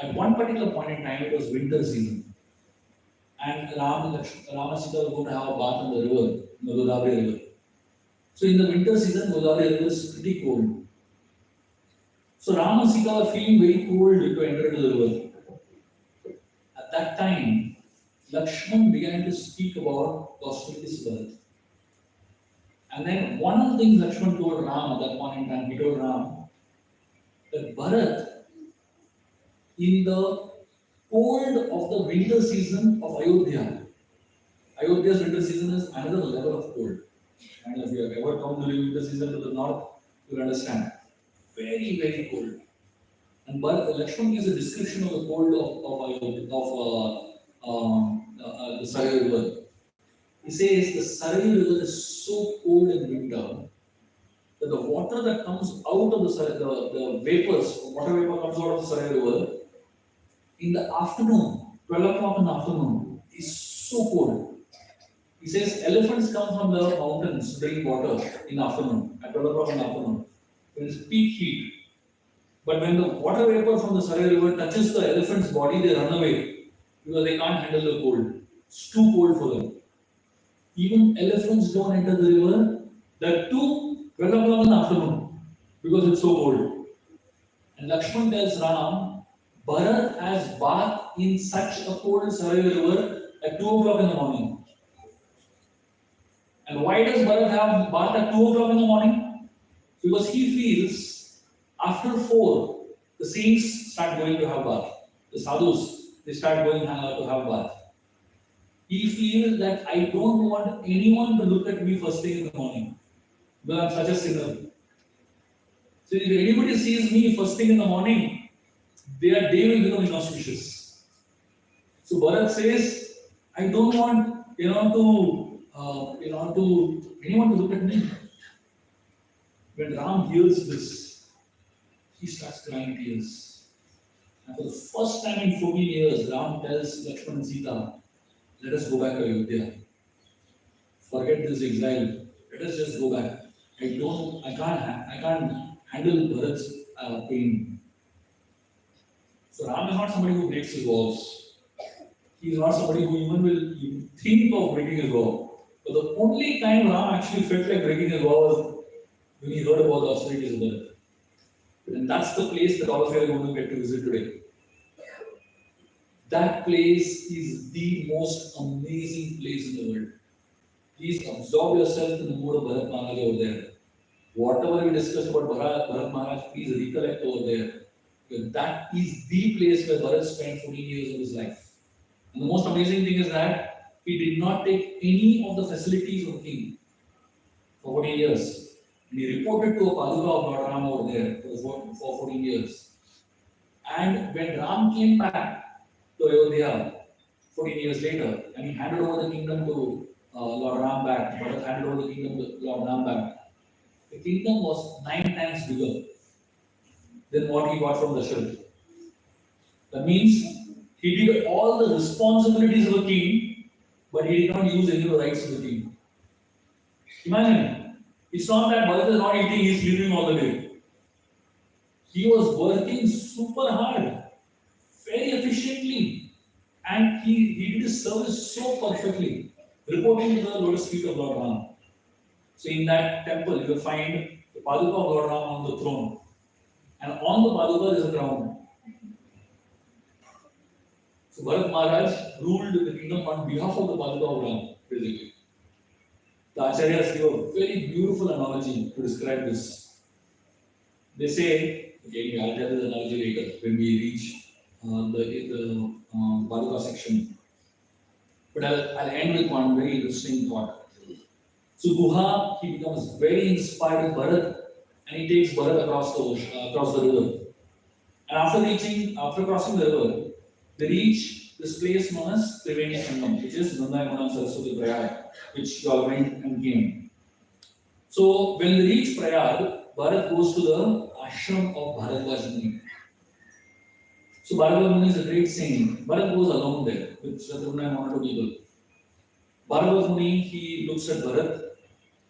at one particular point in time, it was winter season, and Ram and Sita were going to have a bath in the river, in the Godavari river. So in the winter season, Godavari river is pretty cold. So Ram and Sita were feeling very cold to enter into the river. At that time, Lakshman began to speak about the austerities of Bharat. And then one of the things Lakshman told Ram at that point in time, he told Ram that Bharat, in the cold of the winter season of Ayodhya, Ayodhya's winter season is another level of cold. And if you have ever come during winter season to the north, you will understand. Very, very cold. And Lakshman gives a description of the cold of the Sarai river. He says the Sarai river is so cold in winter that the water that comes out of the vapors, water vapor comes out of the Sarai river, in the afternoon, 12 o'clock in the afternoon, is so cold. He says elephants come from the mountains to drink water in the afternoon, at 12 o'clock in the afternoon. It is peak heat. But when the water vapor from the Sarai river touches the elephant's body, they run away because they can't handle the cold. It's too cold for them. Even elephants don't enter the river, that too 12 o'clock in the afternoon, because it's so cold. And Lakshman tells Ram, Bharat has bath in such a cold Sarai river at 2 o'clock in the morning. And why does Bharat have bath at 2 o'clock in the morning? Because he feels after 4, the saints start going to have bath. The sadhus, they start going to have bath. He feels that I don't want anyone to look at me first thing in the morning, because I'm such a sinner. So if anybody sees me first thing in the morning, their day will become inauspicious. So Bharat says, I don't want anyone to look at me. When Ram hears this, he starts crying tears. And for the first time in 14 years, Ram tells Lakshman and Sita, let us go back to Ayodhya. Forget this exile. Let us just go back. I can't handle Bharat's pain. So Ram is not somebody who breaks his vows. He is not somebody who even will think of breaking his vow. But the only time Ram actually felt like breaking his vow was when he heard about the austerities of Bharat. And that's the place that all of you are going to get to visit today. That place is the most amazing place in the world. Please absorb yourself in the mood of Bharat Maharaj over there. Whatever we discussed about Bharat Maharaj, please recollect over there. Because that is the place where Bharat spent 14 years of his life. And the most amazing thing is that he did not take any of the facilities of the king for 14 years. And he reported to a Paduka of Lord Ram over there for 14 years. And when Ram came back to Ayodhya 14 years later, and he handed over the kingdom to Lord Ram back, Bharat handed over the kingdom to Lord Ram back, the kingdom was 9 times bigger than what he got from Dasharatha. That means he did all the responsibilities of a king, but he did not use any of the rights of the king. Imagine, it's not that Bharat is not eating, he is sleeping all the day. He was working super hard, very efficiently, and he did his service so perfectly, reporting to the lotus feet of Lord Ram. So in that temple, you will find the Paduka of Lord Ram on the throne, and on the Paduka there is a crown. So Bharat Maharaj ruled the kingdom on behalf of the Paduka of Ram, basically. The Acharyas give a very beautiful analogy to describe this. They say, okay, I'll tell this analogy later when we reach the Paduka section. But I'll end with one very interesting thought. So Guha, he becomes very inspired with Bharat, and he takes Bharat across the river. And after crossing the river, they reach this place known as Triveni Sangam, which is Nandayamana Saraswati Prayag, which you all went and came. So when they reach Prayag, Bharat goes to the ashram of Bharadwaj Muni. So Bharadwaj Muni is a great saint. Bharat goes alone there with Shatrugna and one or two people. Bharadwaj Muni, he looks at Bharat,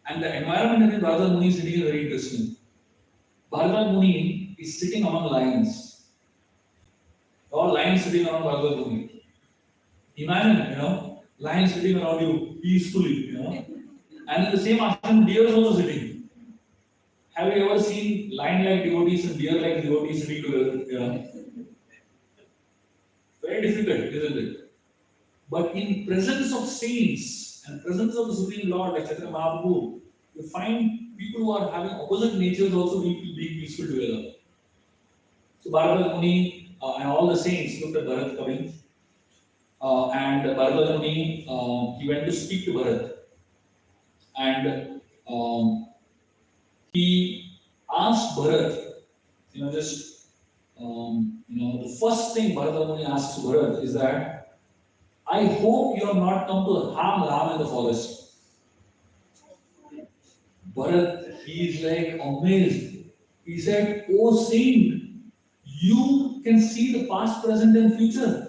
and the environment in Bharadwaj Muni is sitting is very interesting. Bharadwaj Muni is sitting among lions. All lions sitting around Bharadwaj Muni. Imagine, lions sitting around you peacefully, And in the same ashram, deers also sitting. Have you ever seen lion-like devotees and deer-like devotees sitting together? Very difficult, isn't it? But in presence of saints and presence of the Supreme Lord, like Chaitanya Mahaprabhu, you find people who are having opposite natures also being peaceful together. So Bharadwaj Muni and all the saints looked at Bharat coming. And Bharadwaj Muni, he went to speak to Bharat. And he asked Bharat, the first thing Bharadwaj Muni asks Bharat is that, I hope you have not come to harm Ram in the forest. Bharat, he is like amazed. He said, "Oh saint, you can see the past, present, and future.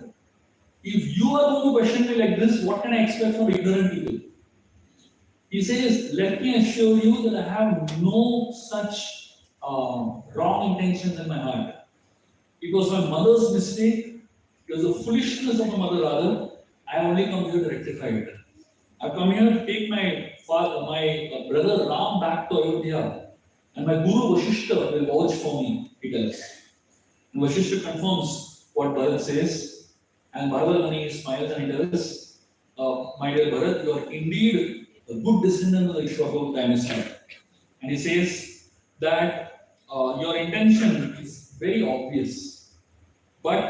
If you are going to question me like this, what can I expect from ignorant people?" He says, "Let me assure you that I have no such wrong intentions in my heart. It was my mother's mistake. It was the foolishness of my mother rather. I only come here to rectify it. I come here to take my father, my brother Ram back to Ayodhya, and my Guru Vashishta will vouch for me," he tells. And Vashishta confirms what Bharat says, and Bharadwaj Muni smiles and he tells, "My dear Bharat, you are indeed a good descendant of the Ishwara dynasty." And he says that your intention is very obvious, but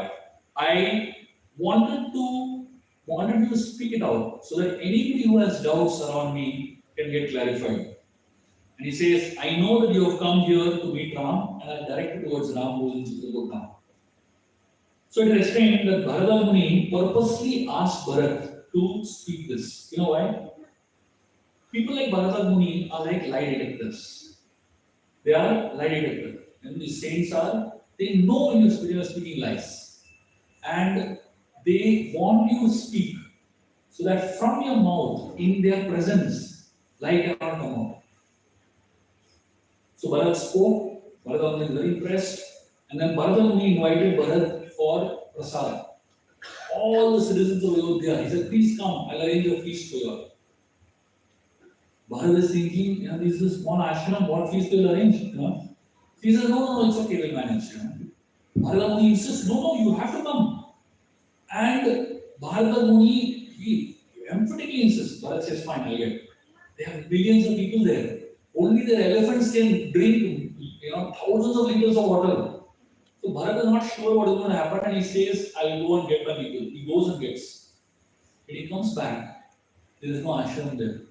I wanted you to speak it out so that anybody who has doubts around me can get clarified. And he says, "I know that you have come here to meet Ram, and I will direct you towards Ram who is in Chitrakoot now." So it is explained that Bharadwaj Muni purposely asked Bharat to speak this. You know why? People like Bharadwaj Muni are like lie detectors. They are lie detectors. And the saints they know when you are speaking lies. And they want you to speak so that from your mouth, in their presence, lie cannot come out. So Bharat spoke, Bharadwaj Muni was very impressed, and then Bharadwaj Muni invited Bharat for prasad. All the citizens of Ayodhya, he said, "Please come, I'll arrange a feast for you all." Bharat is thinking, this is a small ashram, what feast will arrange? He says, no, it's okay, we'll manage. Bharadwaj Muni insists, no, you have to come. And Bharadwaj Muni, he emphatically insists. Bharat says, "Fine, I'll get." They have billions of people there. Only their elephants can drink, thousands of liters of water. So Bharat is not sure what is going to happen, and he says, "I'll go and get my people." He goes and gets. When he comes back, there is no ashram there.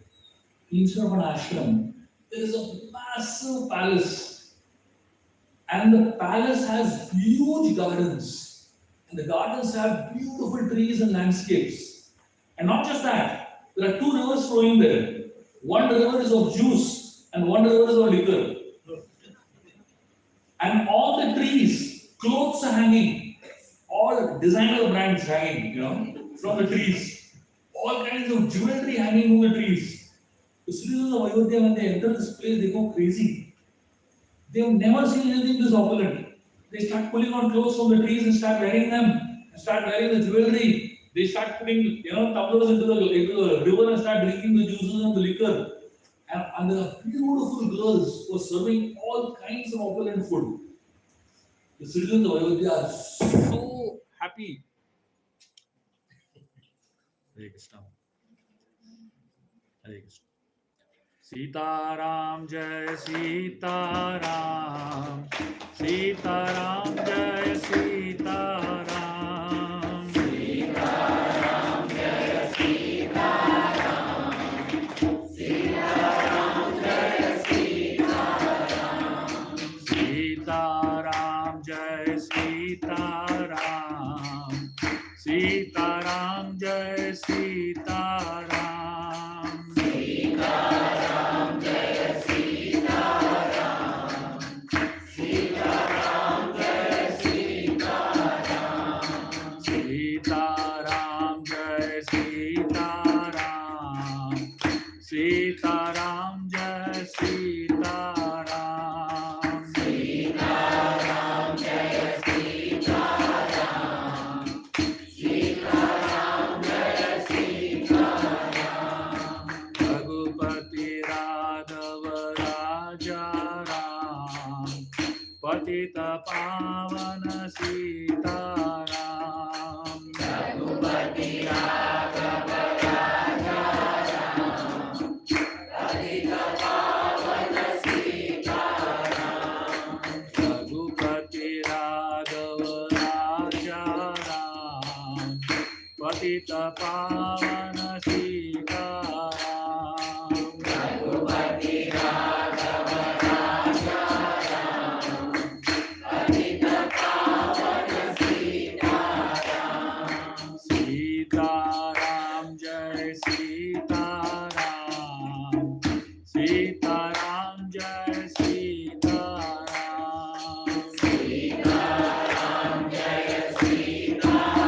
Instead of an ashram, there is a massive palace. And the palace has huge gardens. And the gardens have beautiful trees and landscapes. And not just that, there are two rivers flowing there. One river is of juice and one river is of liquor. And all the trees, clothes are hanging, all designer brands hanging, from the trees. All kinds of jewelry hanging from the trees. The citizens of Ayodhya, when they enter this place, they go crazy. They have never seen anything this opulent. They start pulling on clothes from the trees and start wearing them, and start wearing the jewelry. They start putting, tumblers into the river and start drinking the juices and the liquor. And there are beautiful girls who are serving all kinds of opulent food. The citizens of Ayodhya are so happy. Hare Krishna. Hare Krishna. Sitaram Jai Sitaram. Sitaram Jai Sitaram. Sitaram Jaya Sitaram. Sitaram Jaya Sitaram. Sitaram Jai Sitaram. Sitaram Jai Sitaram. Sitaram Jaya Sitaram. Sitaram Jaya Sitaram. Sitaram Jai Sitaram. Sitaram Jai Sitaram. Sitaram Jaya Sitaram. Sitaram Jaya Sitaram. Raghupati Radhava Raja Ram. Patita Pavana Sitaram. Ragupati Raghava Raja Ram. Patita Pavana Sitaram. Raghupati Radhava Raja Ram. Patita Pavana Sitaram. Ragupati Raghava Raja Ram. Patita Pavana Sitaram. Sitaram Jai Sitaram. Sitaram Jai Sitaram. Sitaram Jaya Sitaram.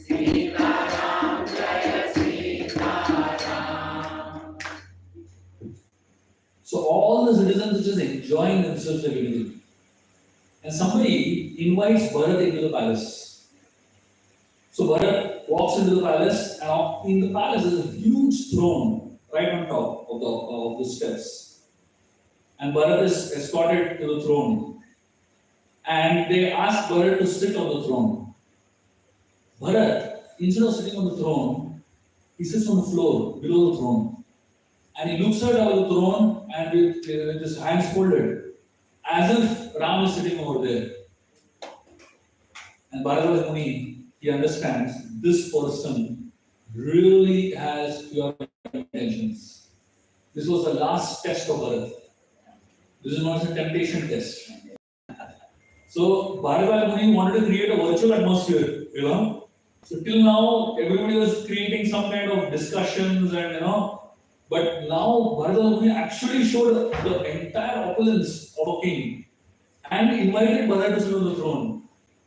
Sitaram Jaya Sitaram. So all the citizens are just enjoying themselves like anything. And somebody invites Bharat into the palace. So Bharat walks into the palace, and in the palace is a huge throne right on top of the steps. And Bharat is escorted to the throne. And they ask Bharat to sit on the throne. Bharat, instead of sitting on the throne, he sits on the floor below the throne. And he looks at the throne and with his hands folded, as if Ram is sitting over there. And Bharat Muni, he understands this person really has pure intentions. This was the last test of Bharat. This is not a temptation test. So Bharat Muni wanted to create a virtual atmosphere, So till now, everybody was creating some kind of discussions and, but now Bharat Muni actually showed the entire opulence of a king and invited Bharat to sit on the throne.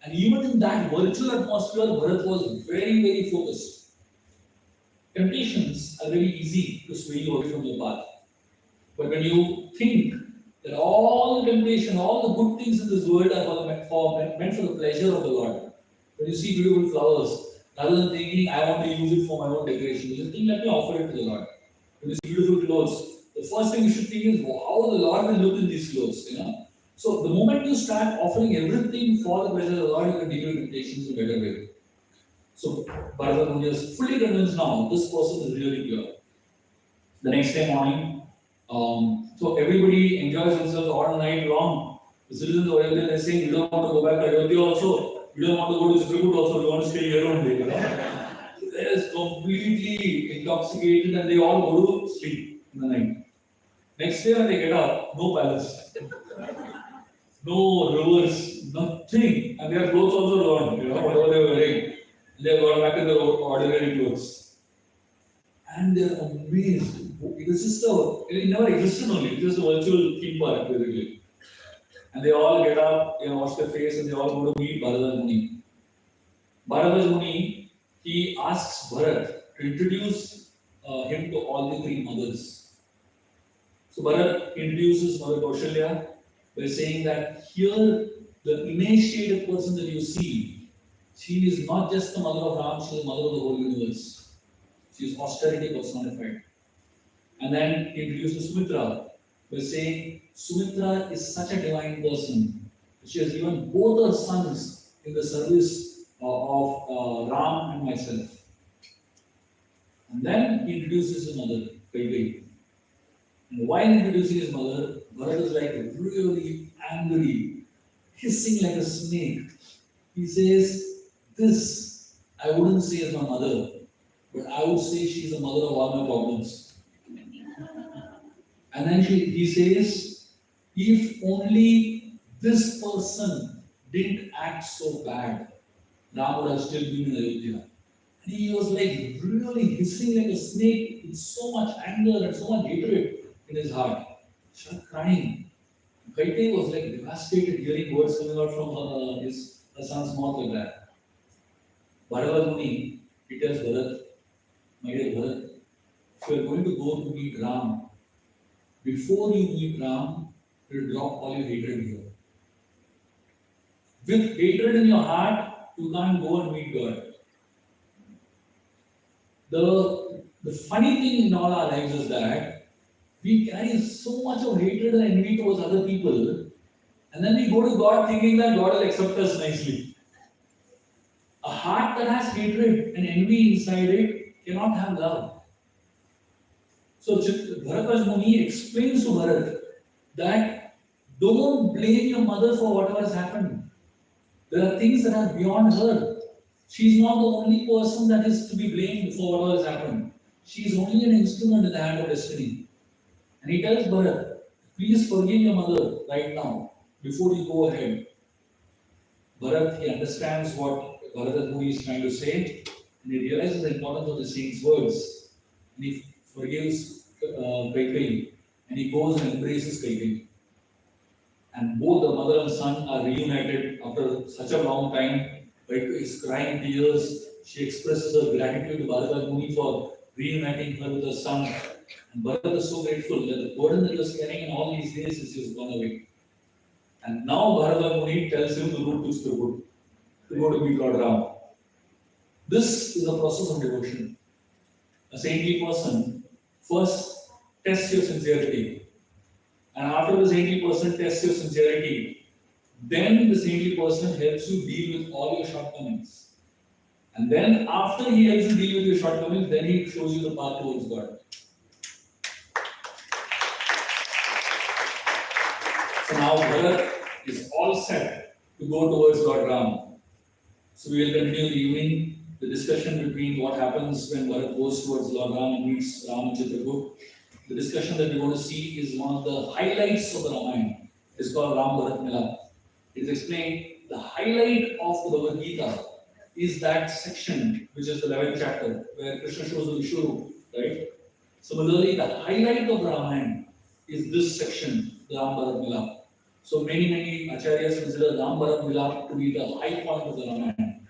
And even in that virtual atmosphere, Bharat was very, very focused. Temptations are very easy to sway you away from your path. But when you think that all the temptation, all the good things in this world are meant for the pleasure of the Lord. When you see beautiful flowers, rather than thinking, I want to use it for my own decoration, you just think, let me offer it to the Lord. When you see beautiful clothes, the first thing you should think is, how the Lord will look in these clothes, So the moment you start offering everything for the pleasure of the Lord, you can deal with temptations in a better way. So Bharat Muni is fully convinced now, this person is really pure. The next day morning, so everybody enjoys themselves all night long. The citizens of Ayodhya are saying, we don't want to go back to Ayodhya also. We don't want to go to Chitrakoot also. We want to stay here only. They're completely intoxicated and they all go to sleep in the night. Next day when they get up, no palace, no rivers, nothing. And their clothes also gone, whatever they were wearing. They have gone back to their ordinary clothes. And they're amazed. It is just it never existed only, it's just a virtual theme park basically. And they all get up, they wash their face, and they all go to meet Bharadwaj Muni. Bharadwaj Muni, he asks Bharat to introduce him to all the three mothers. So Bharat introduces Mother Kaushalya by saying that here the initiated person that you see, she is not just the mother of Ram, she is the mother of the whole universe. She is austerity personified. And then he introduces Sumitra by saying Sumitra is such a divine person. She has given both her sons in the service of Ram and myself. And then he introduces his mother, Kaikeyi. And while introducing his mother, Bharat is like really angry, hissing like a snake. He says, this I wouldn't say as my mother, but I would say she's the mother of all my problems. And then he says, if only this person didn't act so bad, Ram would have still been in Ayodhya. And he was like really hissing like a snake with so much anger and so much hatred in his heart. She was crying. Kaikeyi was like devastated hearing words coming out from her son's mouth like that. Bharadwaj Muni, he tells Bharat, my dear Bharat, if you are going to go to meet Ram, before you meet Ram, you drop all your hatred here. With hatred in your heart, you can't go and meet God. The funny thing in all our lives is that we carry so much of hatred and envy towards other people, and then we go to God thinking that God will accept us nicely. A heart that has hatred and envy inside it cannot have love. So Bharadwaj Muni explains to Bharat that don't blame your mother for whatever has happened. There are things that are beyond her. She is not the only person that is to be blamed for whatever has happened. She is only an instrument in the hand of destiny. And he tells Bharat, please forgive your mother right now, before you go ahead. Bharat, he understands what Bharadwaj Muni is trying to say, and he realizes the importance of the saint's words. And he forgives Kaikeyi, and he goes and embraces Kaikeyi. And both the mother and son are reunited after such a long time. Kaikeyi is crying tears. She expresses her gratitude to Bharadwaj Muni for reuniting her with her son. And Bharat is so grateful that the burden that he was carrying in all these days is just gone away. And now Bharadwaj Muni tells him the route to go to meet Lord Ram. This is a process of devotion. A saintly person first tests your sincerity. And after the saintly person tests your sincerity, then the saintly person helps you deal with all your shortcomings. And then after he helps you deal with your shortcomings, then he shows you the path towards God. So now Bharat is all set to go towards Lord Ram. So we will continue the evening, the discussion between what happens when Bharat goes towards Lord Ram and meets Ram and Chitrakoot. The discussion that we want to see is one of the highlights of the Ramayana. It's called Ram Bharat Milap. It is explained the highlight of the Bhagavad Gita is that section, which is the 11th chapter, where Krishna shows the Vishnu, right? Similarly, the highlight of the Ramayana is this section, the Ram Bharat Milap. So many acharyas consider Ram Bharat Milap to be the high point of the Ramayana.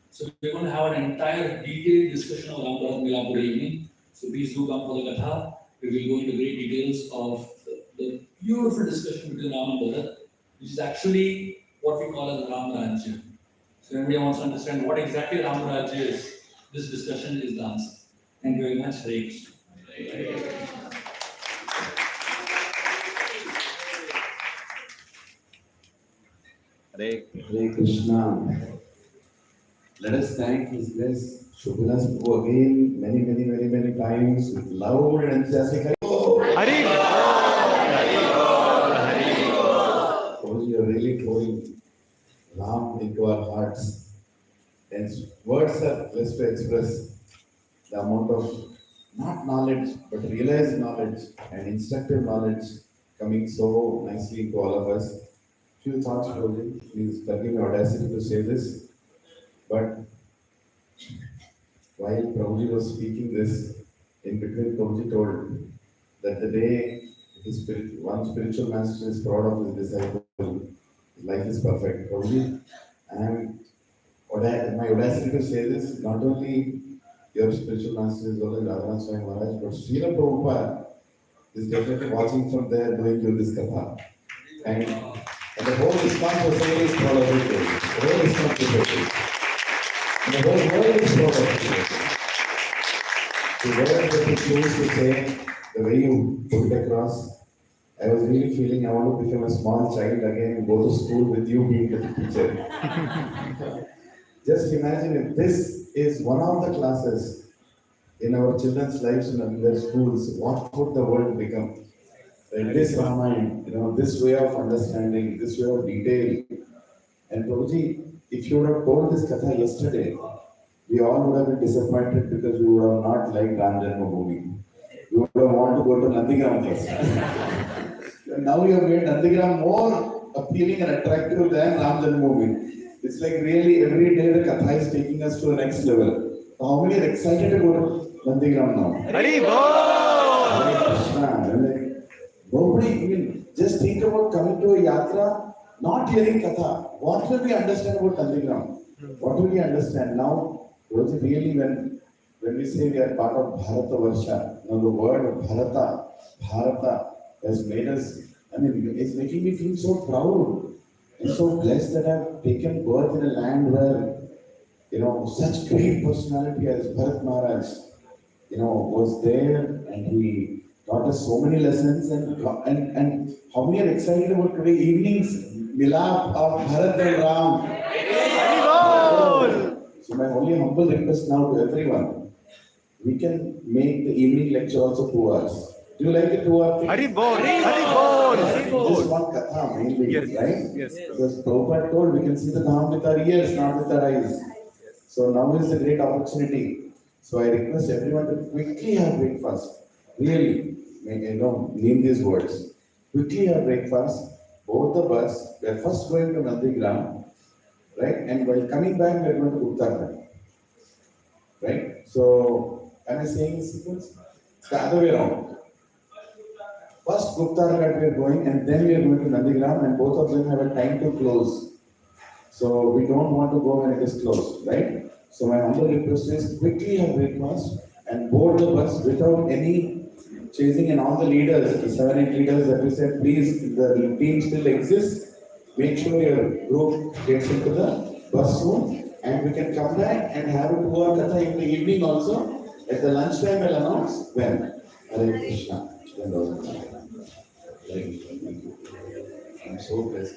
So we're going to have an entire detailed discussion of Ram Bharat Milap today evening. So please do come for the Katha. We will go into great details of the beautiful discussion between Ram and Bharat, which is actually what we call as Ram Rajya. So if anybody wants to understand what exactly Ram Rajya is, this discussion is the answer. Thank you very much. Hare Krishna. Hare Krishna. Let us thank His grace, Shubha, who again many times with loud and enthusiastic Hari. Prabhuji, you are really pouring Ram into our hearts. And words are less to express the amount of not knowledge but realized knowledge and instructive knowledge coming so nicely to all of us. Few thoughts, Prabhuji. Please forgive me audacity to say this, but while Prabhuji was speaking this, in between Prabhuji told that the day one spiritual master is proud of his disciple, his life is perfect. Prabhuji, I am my audacity to say this, not only your spiritual master is well as Radhanath Swami Maharaj, but Srila Prabhupada is definitely watching from there doing you this katha. And the whole ISKCON society is proud of it. The whole ISKCON society. And the whole world is proud of it. The word that you choose to say, the way you put it across, I was really feeling I want to become a small child again and go to school with you being the teacher. Just imagine if this is one of the classes in our children's lives in their schools, what would the world become? Like this Ramayana, this way of understanding, this way of detail. And Prabhuji, if you would have told this katha yesterday, we all would have been disappointed because we would have not liked Ram Janmabhoomi. We would have wanted to go to Nandigram first. And now you have made Nandigram more appealing and attractive than Ram Janmabhoomi. It's like really every day the katha is taking us to the next level. So how many are excited to go to Nandigram now? Hari Bol! Hare Krishna. Nobody, just think about coming to a yatra, not hearing katha. What will we understand about Nandigram? What will we understand now? Was it really when we say we are part of Bharata Varsha? Now the word Bharata has made us, it's making me feel so proud and so blessed that I've taken birth in a land where, such great personality as Bharat Maharaj, was there and he taught us so many lessons and how many are excited about today evening's Milap of Bharat and Ram. So my only humble request now to everyone, we can make the evening lecture also 2 hours. Do you like the 2 hour thing? Hari Bol! Hari Bol! Hari Bol! Just one katha mainly, Yes, right? yes. Because Prabhupada told we can see the Dham with our ears, not with our eyes. So now is the great opportunity. So I request everyone to quickly have breakfast. Really, name these words. Quickly have breakfast. Both of us, we are first going to Nandigram, right? And while coming back, we are going to Uttarakhand, right? So, am I saying sequence? It's the other way around. First Uttarakhand we are going, and then we are going to Nandigram, and both of them have a time to close. So we don't want to go when it is closed, right? So my humble request is quickly have breakfast and board the bus without any chasing, and all the leaders, the 7, 8 leaders that we said, please, the team still exists. Make sure your group gets into the bus soon, and we can come back and have a 2 hour katha in the evening also. At the lunchtime, I'll announce when. Hare Krishna. Thank you. I'm so blessed.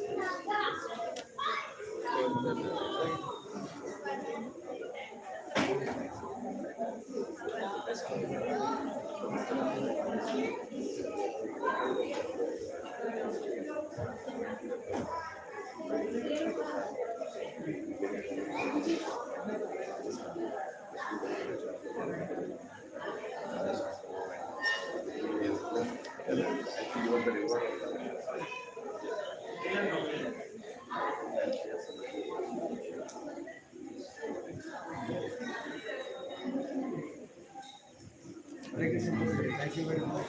Thank you very much.